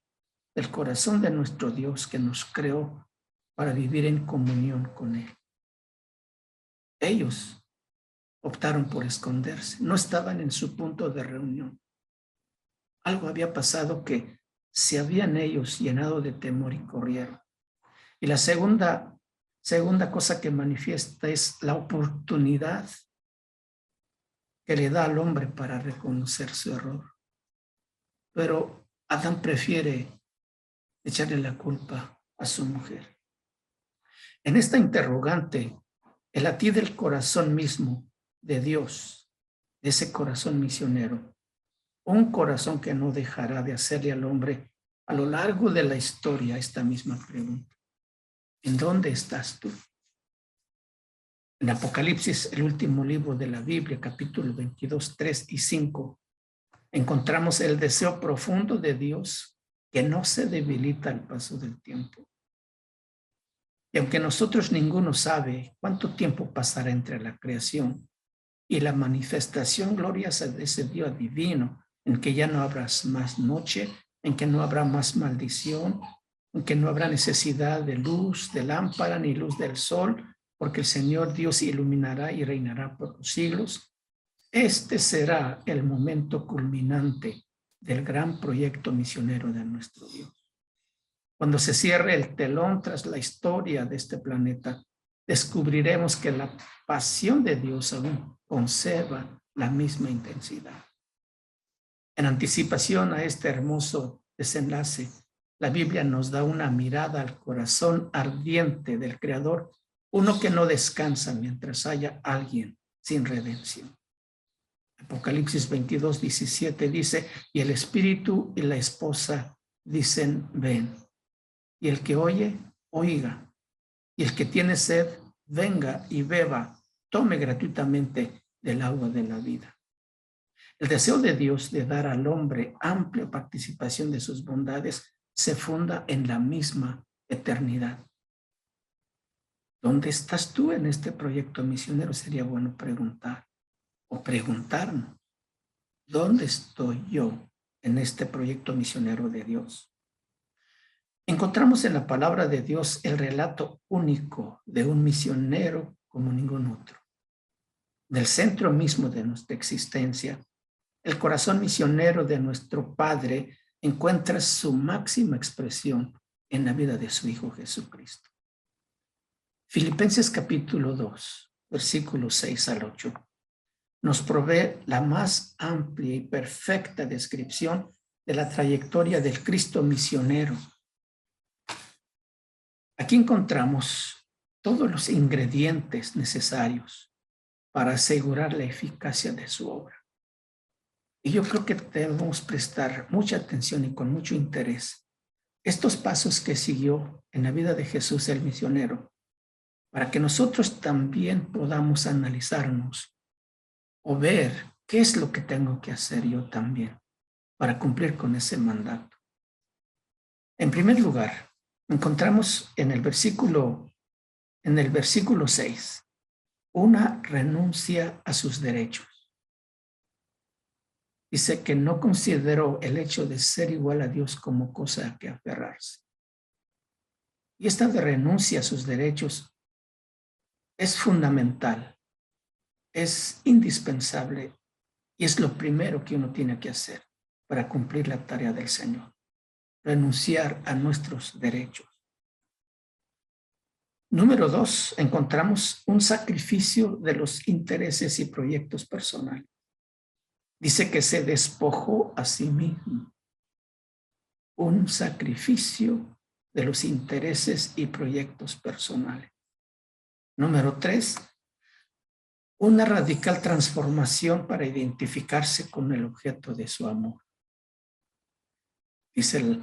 del corazón de nuestro Dios que nos creó para vivir en comunión con Él. Ellos optaron por esconderse, no estaban en su punto de reunión. Algo había pasado que se habían ellos llenado de temor y corrieron. Y la segunda cosa que manifiesta es la oportunidad que le da al hombre para reconocer su error. Pero Adán prefiere echarle la culpa a su mujer. En esta interrogante, el latir del corazón mismo de Dios, de ese corazón misionero, un corazón que no dejará de hacerle al hombre a lo largo de la historia esta misma pregunta: ¿en dónde estás tú? En Apocalipsis, el último libro de la Biblia, capítulo 22, 3 y 5, encontramos el deseo profundo de Dios que no se debilita al paso del tiempo. Y aunque nosotros ninguno sabe cuánto tiempo pasará entre la creación y la manifestación gloriosa de ese Dios divino, en que ya no habrá más noche, en que no habrá más maldición, en que no habrá necesidad de luz, de lámpara, ni luz del sol, porque el Señor Dios iluminará y reinará por los siglos. Este será el momento culminante del gran proyecto misionero de nuestro Dios. Cuando se cierre el telón tras la historia de este planeta, descubriremos que la pasión de Dios aún conserva la misma intensidad. En anticipación a este hermoso desenlace, la Biblia nos da una mirada al corazón ardiente del Creador, uno que no descansa mientras haya alguien sin redención. Apocalipsis 22, 17 dice: y el espíritu y la esposa dicen: ven. Y el que oye, oiga. Y el que tiene sed, venga y beba, tome gratuitamente del agua de la vida. El deseo de Dios de dar al hombre amplia participación de sus bondades se funda en la misma eternidad. ¿Dónde estás tú en este proyecto misionero? Sería bueno preguntar o preguntarnos: ¿dónde estoy yo en este proyecto misionero de Dios? Encontramos en la palabra de Dios el relato único de un misionero como ningún otro. Del centro mismo de nuestra existencia, el corazón misionero de nuestro Padre encuentra su máxima expresión en la vida de su Hijo Jesucristo. Filipenses capítulo 2, versículos 6 al 8, nos provee la más amplia y perfecta descripción de la trayectoria del Cristo misionero. Aquí encontramos todos los ingredientes necesarios para asegurar la eficacia de su obra. Y yo creo que debemos prestar mucha atención y con mucho interés estos pasos que siguió en la vida de Jesús el misionero, para que nosotros también podamos analizarnos o ver qué es lo que tengo que hacer yo también para cumplir con ese mandato. En primer lugar, encontramos en el versículo en el versículo 6, una renuncia a sus derechos. Dice que no consideró el hecho de ser igual a Dios como cosa a que aferrarse. Y esta de renuncia a sus derechos es fundamental, es indispensable y es lo primero que uno tiene que hacer para cumplir la tarea del Señor. Renunciar a nuestros derechos. Número 2, encontramos un sacrificio de los intereses y proyectos personales. Dice que se despojó a sí mismo. Un sacrificio de los intereses y proyectos personales. Número 3, una radical transformación para identificarse con el objeto de su amor. Dice el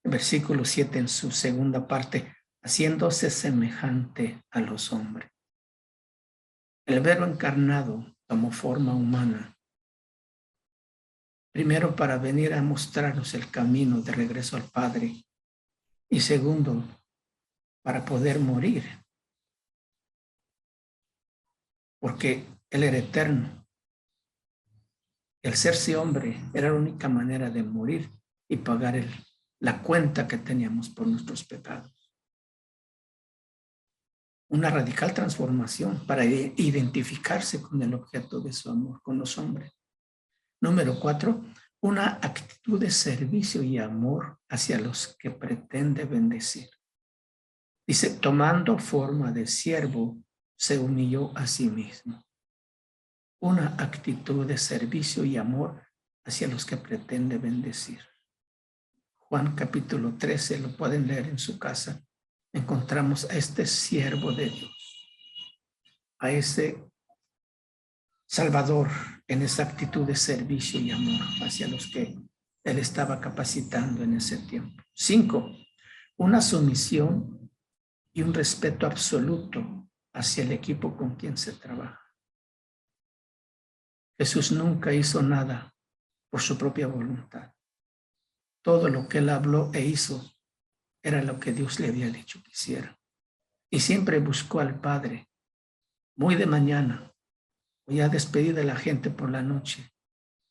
versículo 7 en su segunda parte, haciéndose semejante a los hombres. El Verbo encarnado tomó forma humana, primero para venir a mostrarnos el camino de regreso al Padre y segundo, para poder morir, porque Él era eterno. El serse hombre era la única manera de morir y pagar la cuenta que teníamos por nuestros pecados. Una radical transformación para identificarse con el objeto de su amor, con los hombres. Número 4, una actitud de servicio y amor hacia los que pretende bendecir. Dice, tomando forma de siervo, se humilló a sí mismo. Una actitud de servicio y amor hacia los que pretende bendecir. Juan capítulo 13, lo pueden leer en su casa. Encontramos a este siervo de Dios, a ese Salvador en esa actitud de servicio y amor hacia los que Él estaba capacitando en ese tiempo. 5, una sumisión y un respeto absoluto hacia el equipo con quien se trabaja. Jesús nunca hizo nada por su propia voluntad. Todo lo que Él habló e hizo era lo que Dios le había dicho que hiciera. Y siempre buscó al Padre, muy de mañana, o ya despedido de la gente por la noche.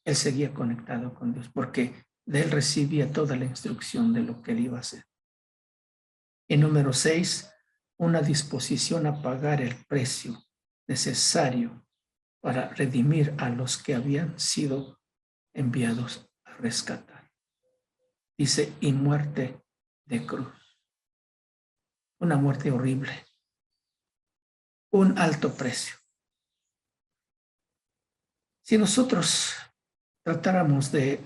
Él seguía conectado con Dios, porque de Él recibía toda la instrucción de lo que Él iba a hacer. Y número 6, una disposición a pagar el precio necesario para redimir a los que habían sido enviados a rescatar. Dice, y muerte de cruz. Una muerte horrible. Un alto precio. Si nosotros tratáramos de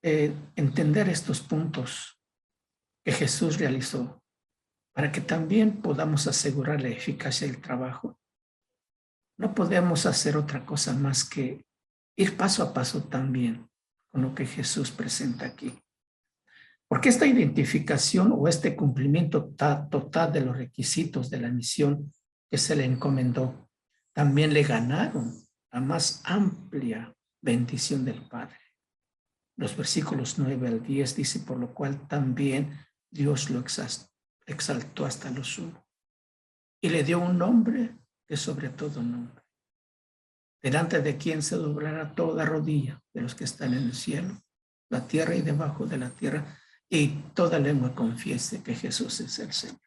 entender estos puntos que Jesús realizó para que también podamos asegurar la eficacia del trabajo, no podemos hacer otra cosa más que ir paso a paso también con lo que Jesús presenta aquí. Porque esta identificación o este cumplimiento total de los requisitos de la misión que se le encomendó, también le ganaron la más amplia bendición del Padre. Los versículos 9 al 10 dice, por lo cual también Dios lo exaltó hasta lo sumo y le dio un nombre que sobre todo nombre, delante de quien se doblará toda rodilla de los que están en el cielo, la tierra y debajo de la tierra, y toda lengua confiese que Jesús es el Señor.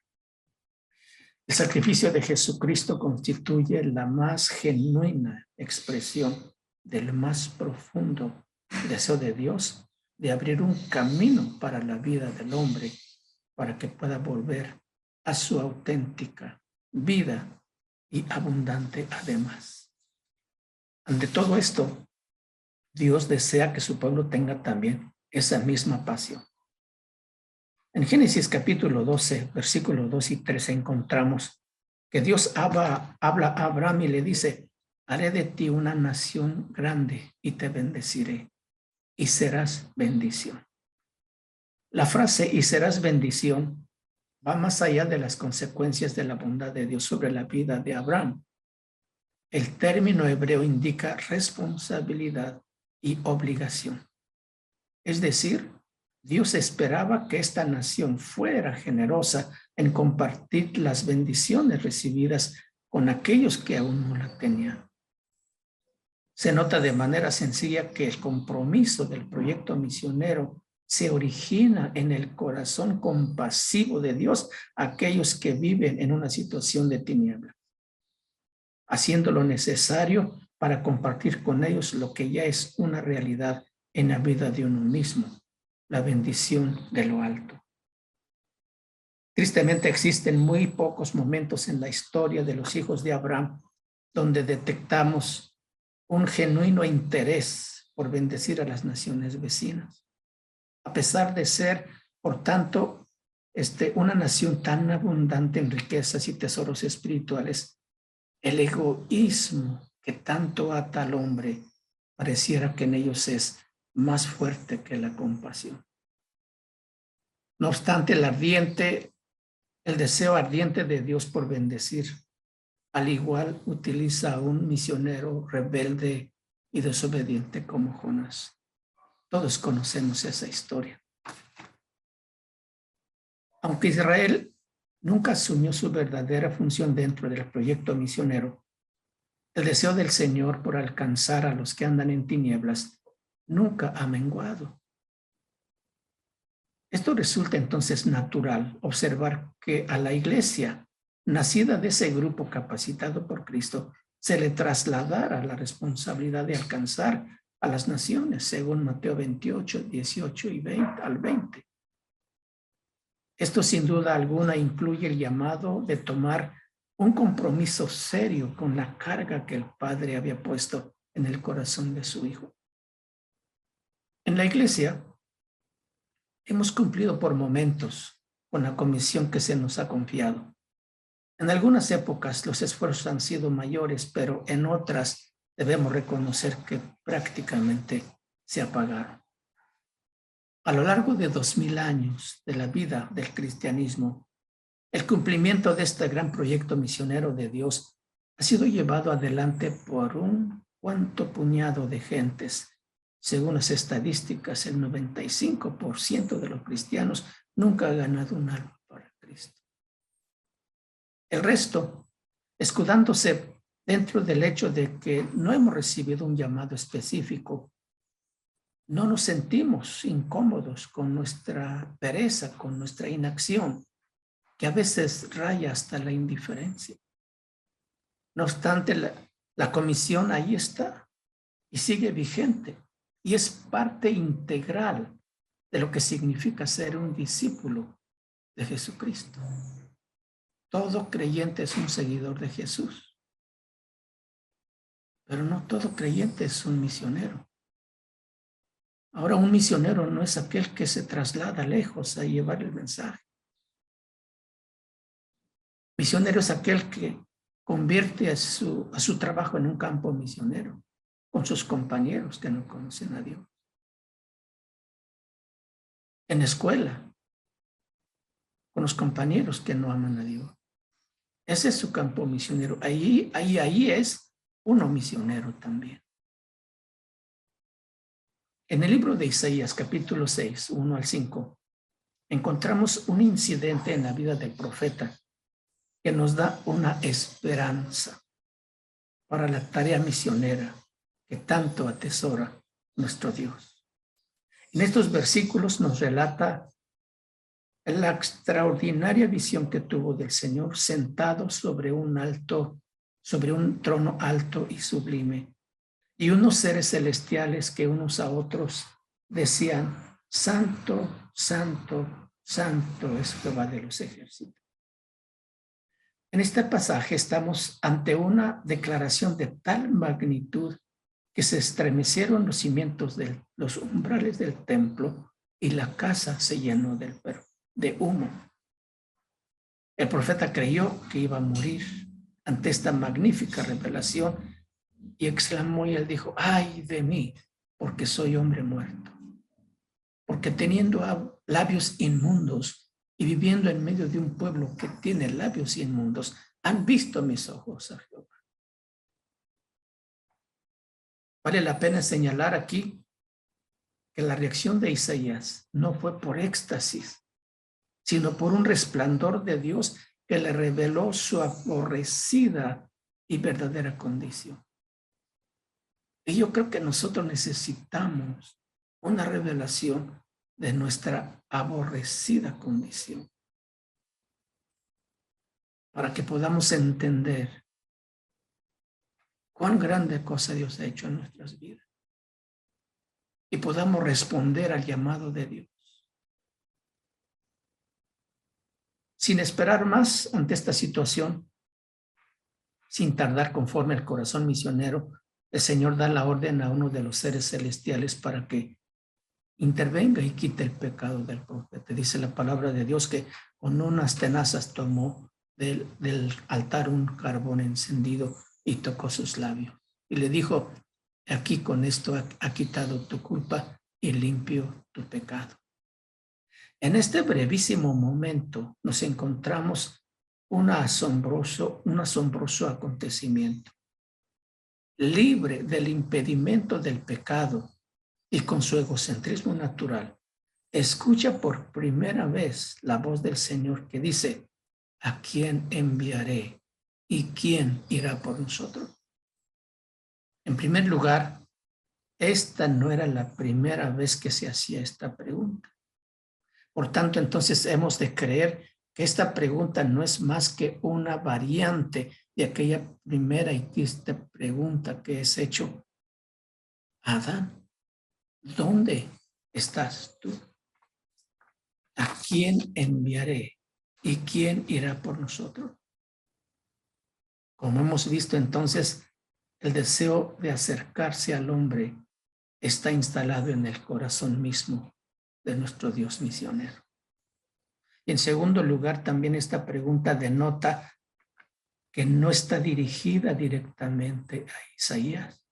El sacrificio de Jesucristo constituye la más genuina expresión del más profundo deseo de Dios de abrir un camino para la vida del hombre para que pueda volver a su auténtica vida y abundante además. Ante todo esto, Dios desea que su pueblo tenga también esa misma pasión. En Génesis capítulo 12, versículos 2 y 3 encontramos que Dios habla a Abraham y le dice, haré de ti una nación grande y te bendeciré y serás bendición. La frase y serás bendición va más allá de las consecuencias de la bondad de Dios sobre la vida de Abraham. El término hebreo indica responsabilidad y obligación. Es decir, Dios esperaba que esta nación fuera generosa en compartir las bendiciones recibidas con aquellos que aún no la tenían. Se nota de manera sencilla que el compromiso del proyecto misionero se origina en el corazón compasivo de Dios a aquellos que viven en una situación de tiniebla, haciendo lo necesario para compartir con ellos lo que ya es una realidad en la vida de uno mismo, la bendición de lo alto. Tristemente existen muy pocos momentos en la historia de los hijos de Abraham donde detectamos un genuino interés por bendecir a las naciones vecinas. A pesar de ser, por tanto, una nación tan abundante en riquezas y tesoros espirituales, el egoísmo que tanto ata al hombre pareciera que en ellos es más fuerte que la compasión. No obstante, el deseo ardiente de Dios por bendecir, al igual utiliza a un misionero rebelde y desobediente como Jonás. Todos conocemos esa historia. Aunque Israel nunca asumió su verdadera función dentro del proyecto misionero, el deseo del Señor por alcanzar a los que andan en tinieblas nunca ha menguado. Esto resulta entonces natural observar que a la iglesia, nacida de ese grupo capacitado por Cristo, se le trasladara la responsabilidad de alcanzar a las naciones, según Mateo 28, 18 y 20 al 20. Esto sin duda alguna incluye el llamado de tomar un compromiso serio con la carga que el Padre había puesto en el corazón de su Hijo. En la iglesia hemos cumplido por momentos con la comisión que se nos ha confiado. En algunas épocas los esfuerzos han sido mayores, pero en otras debemos reconocer que prácticamente se apagaron. A lo largo de 2000 años de la vida del cristianismo, el cumplimiento de este gran proyecto misionero de Dios ha sido llevado adelante por un cuanto puñado de gentes. Según las estadísticas, el 95% de los cristianos nunca ha ganado un alma para Cristo. El resto, escudándose dentro del hecho de que no hemos recibido un llamado específico, no nos sentimos incómodos con nuestra pereza, con nuestra inacción, que a veces raya hasta la indiferencia. No obstante, la comisión ahí está y sigue vigente y es parte integral de lo que significa ser un discípulo de Jesucristo. Todo creyente es un seguidor de Jesús, pero no todo creyente es un misionero. Ahora, un misionero no es aquel que se traslada lejos a llevar el mensaje. Misionero es aquel que convierte a su trabajo en un campo misionero con sus compañeros que no conocen a Dios. En la escuela, con los compañeros que no aman a Dios. Ese es su campo misionero. Ahí es uno misionero también. En el libro de Isaías, capítulo 6, 1 al 5, encontramos un incidente en la vida del profeta que nos da una esperanza para la tarea misionera que tanto atesora nuestro Dios. En estos versículos nos relata la extraordinaria visión que tuvo del Señor sentado sobre un trono alto y sublime, y unos seres celestiales que unos a otros decían: Santo, Santo, Santo es Jehová de los ejércitos. En este pasaje estamos ante una declaración de tal magnitud que se estremecieron los cimientos de los umbrales del templo y la casa se llenó de humo. El profeta creyó que iba a morir ante esta magnífica revelación y exclamó y él dijo: ay de mí, porque soy hombre muerto, porque teniendo labios inmundos y viviendo en medio de un pueblo que tiene labios inmundos, han visto mis ojos a Jehová. Vale la pena señalar aquí que la reacción de Isaías no fue por éxtasis, sino por un resplandor de Dios que le reveló su aborrecida y verdadera condición. Y yo creo que nosotros necesitamos una revelación de nuestra aborrecida condición para que podamos entender cuán grande cosa Dios ha hecho en nuestras vidas y podamos responder al llamado de Dios. Sin esperar más ante esta situación, sin tardar conforme al corazón misionero, el Señor da la orden a uno de los seres celestiales para que intervenga y quite el pecado del profeta. Dice la palabra de Dios que con unas tenazas tomó del altar un carbón encendido y tocó sus labios. Y le dijo, aquí con esto ha quitado tu culpa y limpio tu pecado. En este brevísimo momento nos encontramos un asombroso acontecimiento. Libre del impedimento del pecado y con su egocentrismo natural, escucha por primera vez la voz del Señor que dice, ¿a quién enviaré y quién irá por nosotros? En primer lugar, esta no era la primera vez que se hacía esta pregunta. Por tanto, entonces hemos de creer que esta pregunta no es más que una variante de aquella primera y triste pregunta que es hecho a Adán. ¿Dónde estás tú? ¿A quién enviaré y quién irá por nosotros? Como hemos visto entonces, el deseo de acercarse al hombre está instalado en el corazón mismo de nuestro Dios misionero. Y en segundo lugar, también esta pregunta denota que no está dirigida directamente a Isaías.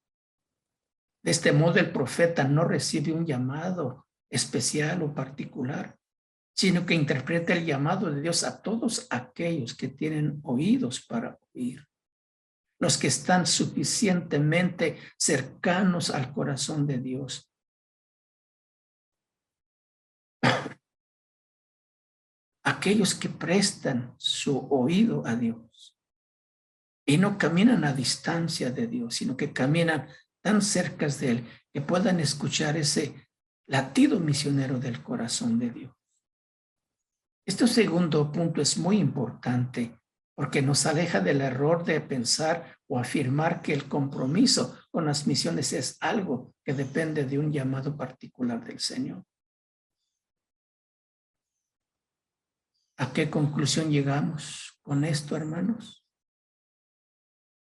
De este modo, el profeta no recibe un llamado especial o particular, sino que interpreta el llamado de Dios a todos aquellos que tienen oídos para oír, los que están suficientemente cercanos al corazón de Dios. Aquellos que prestan su oído a Dios y no caminan a distancia de Dios, sino que caminan tan cerca de Él que puedan escuchar ese latido misionero del corazón de Dios. Este segundo punto es muy importante porque nos aleja del error de pensar o afirmar que el compromiso con las misiones es algo que depende de un llamado particular del Señor. ¿A qué conclusión llegamos con esto, hermanos?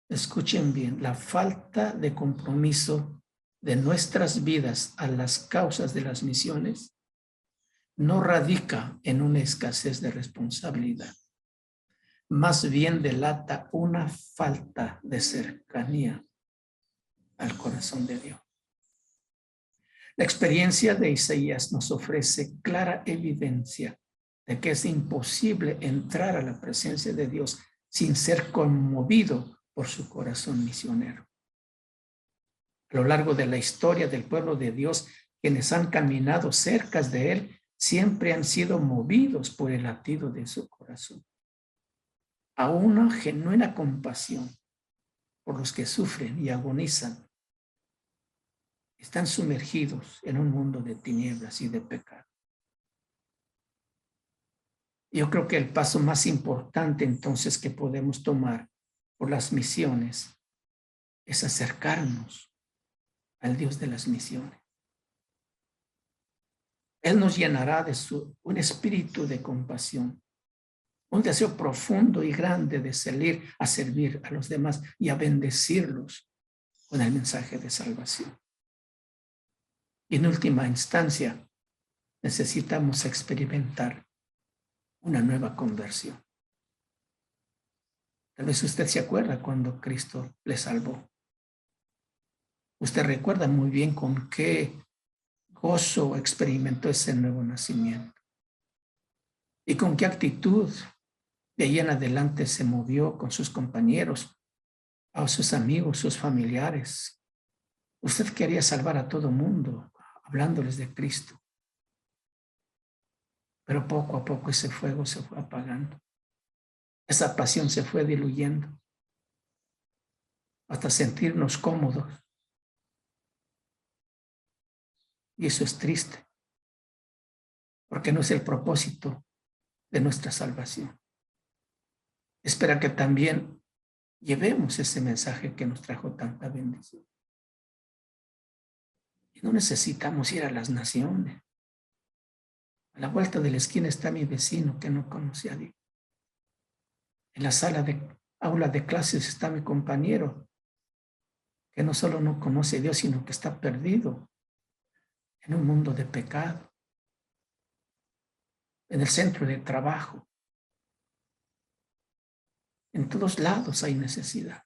Escuchen bien, la falta de compromiso de nuestras vidas a las causas de las misiones no radica en una escasez de responsabilidad, más bien delata una falta de cercanía al corazón de Dios. La experiencia de Isaías nos ofrece clara evidencia de que es imposible entrar a la presencia de Dios sin ser conmovido por su corazón misionero. A lo largo de la historia del pueblo de Dios, quienes han caminado cerca de Él siempre han sido movidos por el latido de su corazón, a una genuina compasión por los que sufren y agonizan. Están sumergidos en un mundo de tinieblas y de pecado. Yo creo que el paso más importante entonces que podemos tomar por las misiones es acercarnos al Dios de las misiones. Él nos llenará de un espíritu de compasión, un deseo profundo y grande de salir a servir a los demás y a bendecirlos con el mensaje de salvación. Y en última instancia, necesitamos experimentar una nueva conversión. Tal vez usted se acuerda cuando Cristo le salvó. Usted recuerda muy bien con qué gozo experimentó ese nuevo nacimiento y con qué actitud de ahí en adelante se movió con sus compañeros, a sus amigos, sus familiares. Usted quería salvar a todo mundo, hablándoles de Cristo. Pero poco a poco ese fuego se fue apagando. Esa pasión se fue diluyendo hasta sentirnos cómodos. Y eso es triste, porque no es el propósito de nuestra salvación. Espera que también llevemos ese mensaje que nos trajo tanta bendición. Y no necesitamos ir a las naciones. A la vuelta de la esquina está mi vecino que no conoce a Dios. En la aula de clases está mi compañero que no solo no conoce a Dios, sino que está perdido en un mundo de pecado. En el centro de trabajo. En todos lados hay necesidad.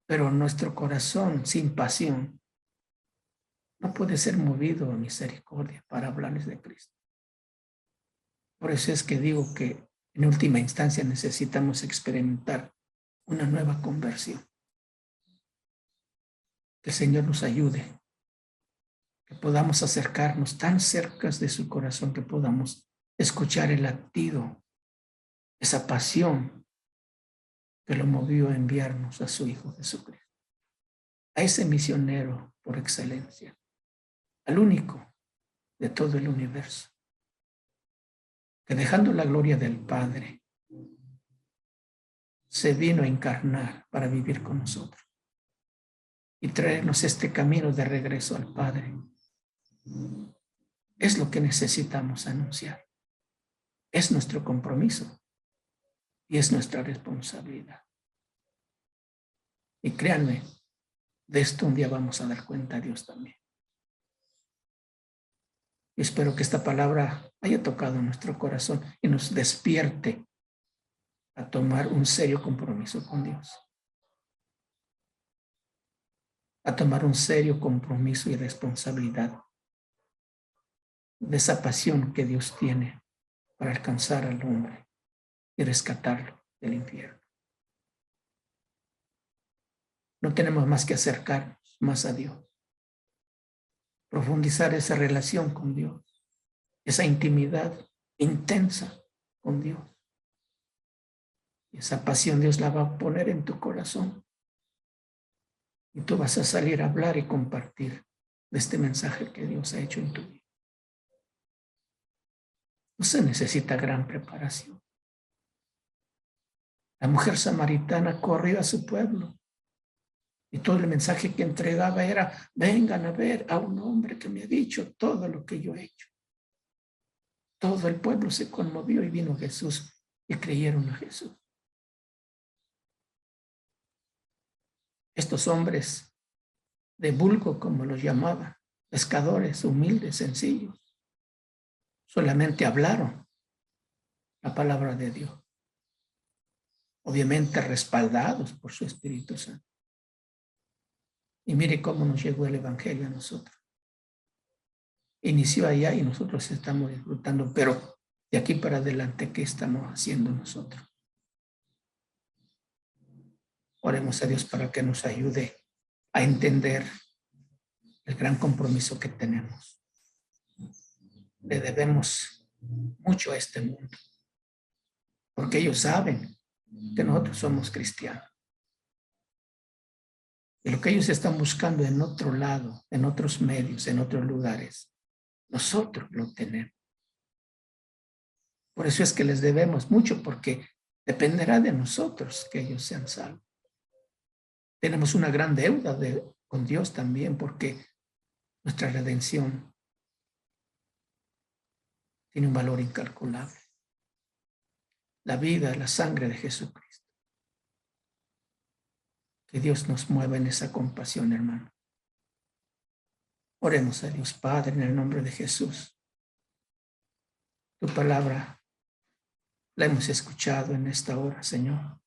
Pero nuestro corazón sin pasión no puede ser movido a misericordia para hablarles de Cristo. Por eso es que digo que en última instancia necesitamos experimentar una nueva conversión. Que el Señor nos ayude, que podamos acercarnos tan cerca de su corazón que podamos escuchar el latido, esa pasión que lo movió a enviarnos a su Hijo Jesucristo. A ese misionero por excelencia, al único de todo el universo, que dejando la gloria del Padre, se vino a encarnar para vivir con nosotros y traernos este camino de regreso al Padre. Es lo que necesitamos anunciar. Es nuestro compromiso y es nuestra responsabilidad. Y créanme, de esto un día vamos a dar cuenta a Dios también. Y espero que esta palabra haya tocado nuestro corazón y nos despierte a tomar un serio compromiso con Dios. A tomar un serio compromiso y responsabilidad de esa pasión que Dios tiene para alcanzar al hombre y rescatarlo del infierno. No tenemos más que acercarnos más a Dios, profundizar esa relación con Dios, esa intimidad intensa con Dios. Y esa pasión Dios la va a poner en tu corazón. Y tú vas a salir a hablar y compartir de este mensaje que Dios ha hecho en tu vida. No se necesita gran preparación. La mujer samaritana corrió a su pueblo y todo el mensaje que entregaba era: vengan a ver a un hombre que me ha dicho todo lo que yo he hecho. Todo el pueblo se conmovió y vino Jesús y creyeron a Jesús. Estos hombres de vulgo, como los llamaban, pescadores humildes, sencillos, solamente hablaron la palabra de Dios, obviamente respaldados por su Espíritu Santo. Y mire cómo nos llegó el Evangelio a nosotros. Inició allá y nosotros estamos disfrutando, pero de aquí para adelante, ¿qué estamos haciendo nosotros? Oremos a Dios para que nos ayude a entender el gran compromiso que tenemos. Le debemos mucho a este mundo, porque ellos saben que nosotros somos cristianos. Y lo que ellos están buscando en otro lado, en otros medios, en otros lugares, nosotros lo tenemos. Por eso es que les debemos mucho, porque dependerá de nosotros que ellos sean salvos. Tenemos una gran deuda con Dios también, porque nuestra redención tiene un valor incalculable. La vida, la sangre de Jesucristo. Que Dios nos mueva en esa compasión, hermano. Oremos a Dios Padre en el nombre de Jesús. Tu palabra la hemos escuchado en esta hora, Señor.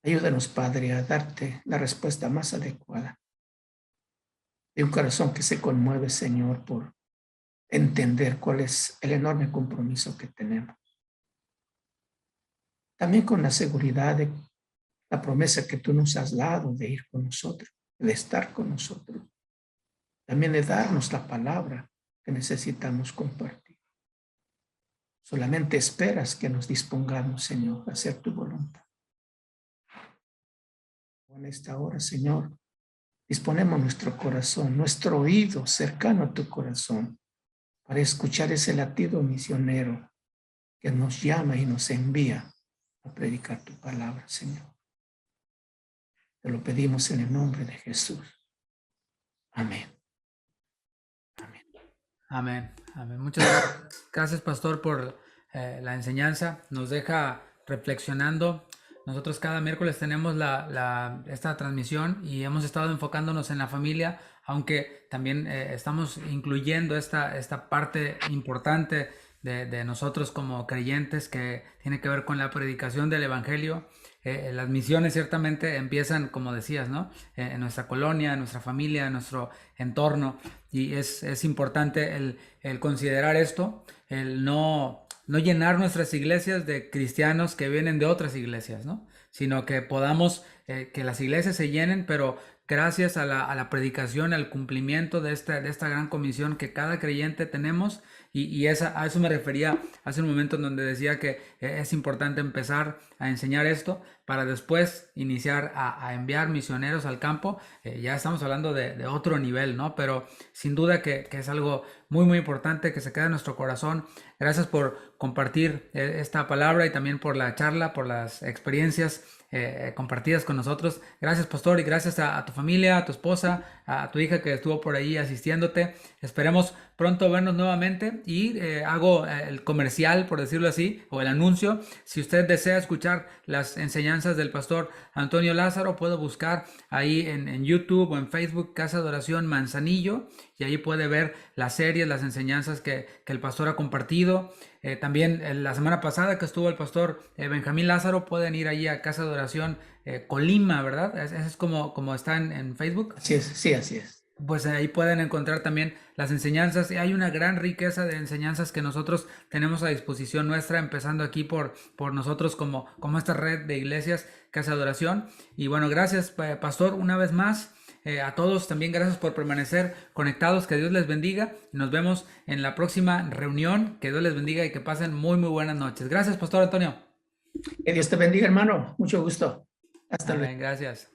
Ayúdanos, Padre, a darte la respuesta más adecuada. De un corazón que se conmueve, Señor, por entender cuál es el enorme compromiso que tenemos. También con la seguridad de la promesa que tú nos has dado de ir con nosotros, de estar con nosotros. también de darnos la palabra que necesitamos compartir. Solamente esperas que nos dispongamos, Señor, a hacer tu voluntad. En esta hora, Señor, disponemos nuestro corazón, nuestro oído cercano a tu corazón, para escuchar ese latido misionero que nos llama y nos envía a predicar tu palabra, Señor. Te lo pedimos en el nombre de Jesús. Amén. Amén. Amén. Amén. Muchas gracias, pastor, por la enseñanza. Nos deja reflexionando. Nosotros cada miércoles tenemos esta transmisión y hemos estado enfocándonos en la familia, aunque también estamos incluyendo esta parte importante de nosotros como creyentes, que tiene que ver con la predicación del evangelio. Las misiones ciertamente empiezan, como decías, ¿no? En nuestra colonia, en nuestra familia, en nuestro entorno, y es importante el considerar esto, el no llenar nuestras iglesias de cristianos que vienen de otras iglesias, ¿no? Sino que podamos, que las iglesias se llenen, pero gracias a la predicación, al cumplimiento de esta gran comisión que cada creyente tenemos, y a eso me refería hace un momento, en donde decía que es importante empezar a enseñar esto para después iniciar a enviar misioneros al campo. Ya estamos hablando de otro nivel, ¿no? Pero sin duda que es algo muy, muy importante que se queda en nuestro corazón. Gracias por compartir esta palabra, y también por la charla, por las experiencias compartidas con nosotros. Gracias, pastor, y gracias a tu familia, a tu esposa, a tu hija que estuvo por ahí asistiéndote. Esperemos pronto vernos nuevamente, y hago el comercial, por decirlo así, o el anuncio. Si usted desea escuchar las enseñanzas del pastor Antonio Lázaro, puede buscar ahí en YouTube o en Facebook Casa de Oración Manzanillo, y ahí puede ver las series, las enseñanzas que el pastor ha compartido. También la semana pasada que estuvo el pastor Benjamín Lázaro, pueden ir allí a Casa de Oración Colima, ¿verdad? Ese es como está en Facebook. Así es, sí, así es. Pues ahí pueden encontrar también las enseñanzas, y hay una gran riqueza de enseñanzas que nosotros tenemos a disposición nuestra, empezando aquí por nosotros como esta red de iglesias Casa de Oración. Y bueno, gracias, pastor, una vez más. A todos también gracias por permanecer conectados. Que Dios les bendiga. Nos vemos en la próxima reunión. Que Dios les bendiga y que pasen muy, muy buenas noches. Gracias, pastor Antonio. Que Dios te bendiga, hermano. Mucho gusto. Hasta luego. Amén, gracias.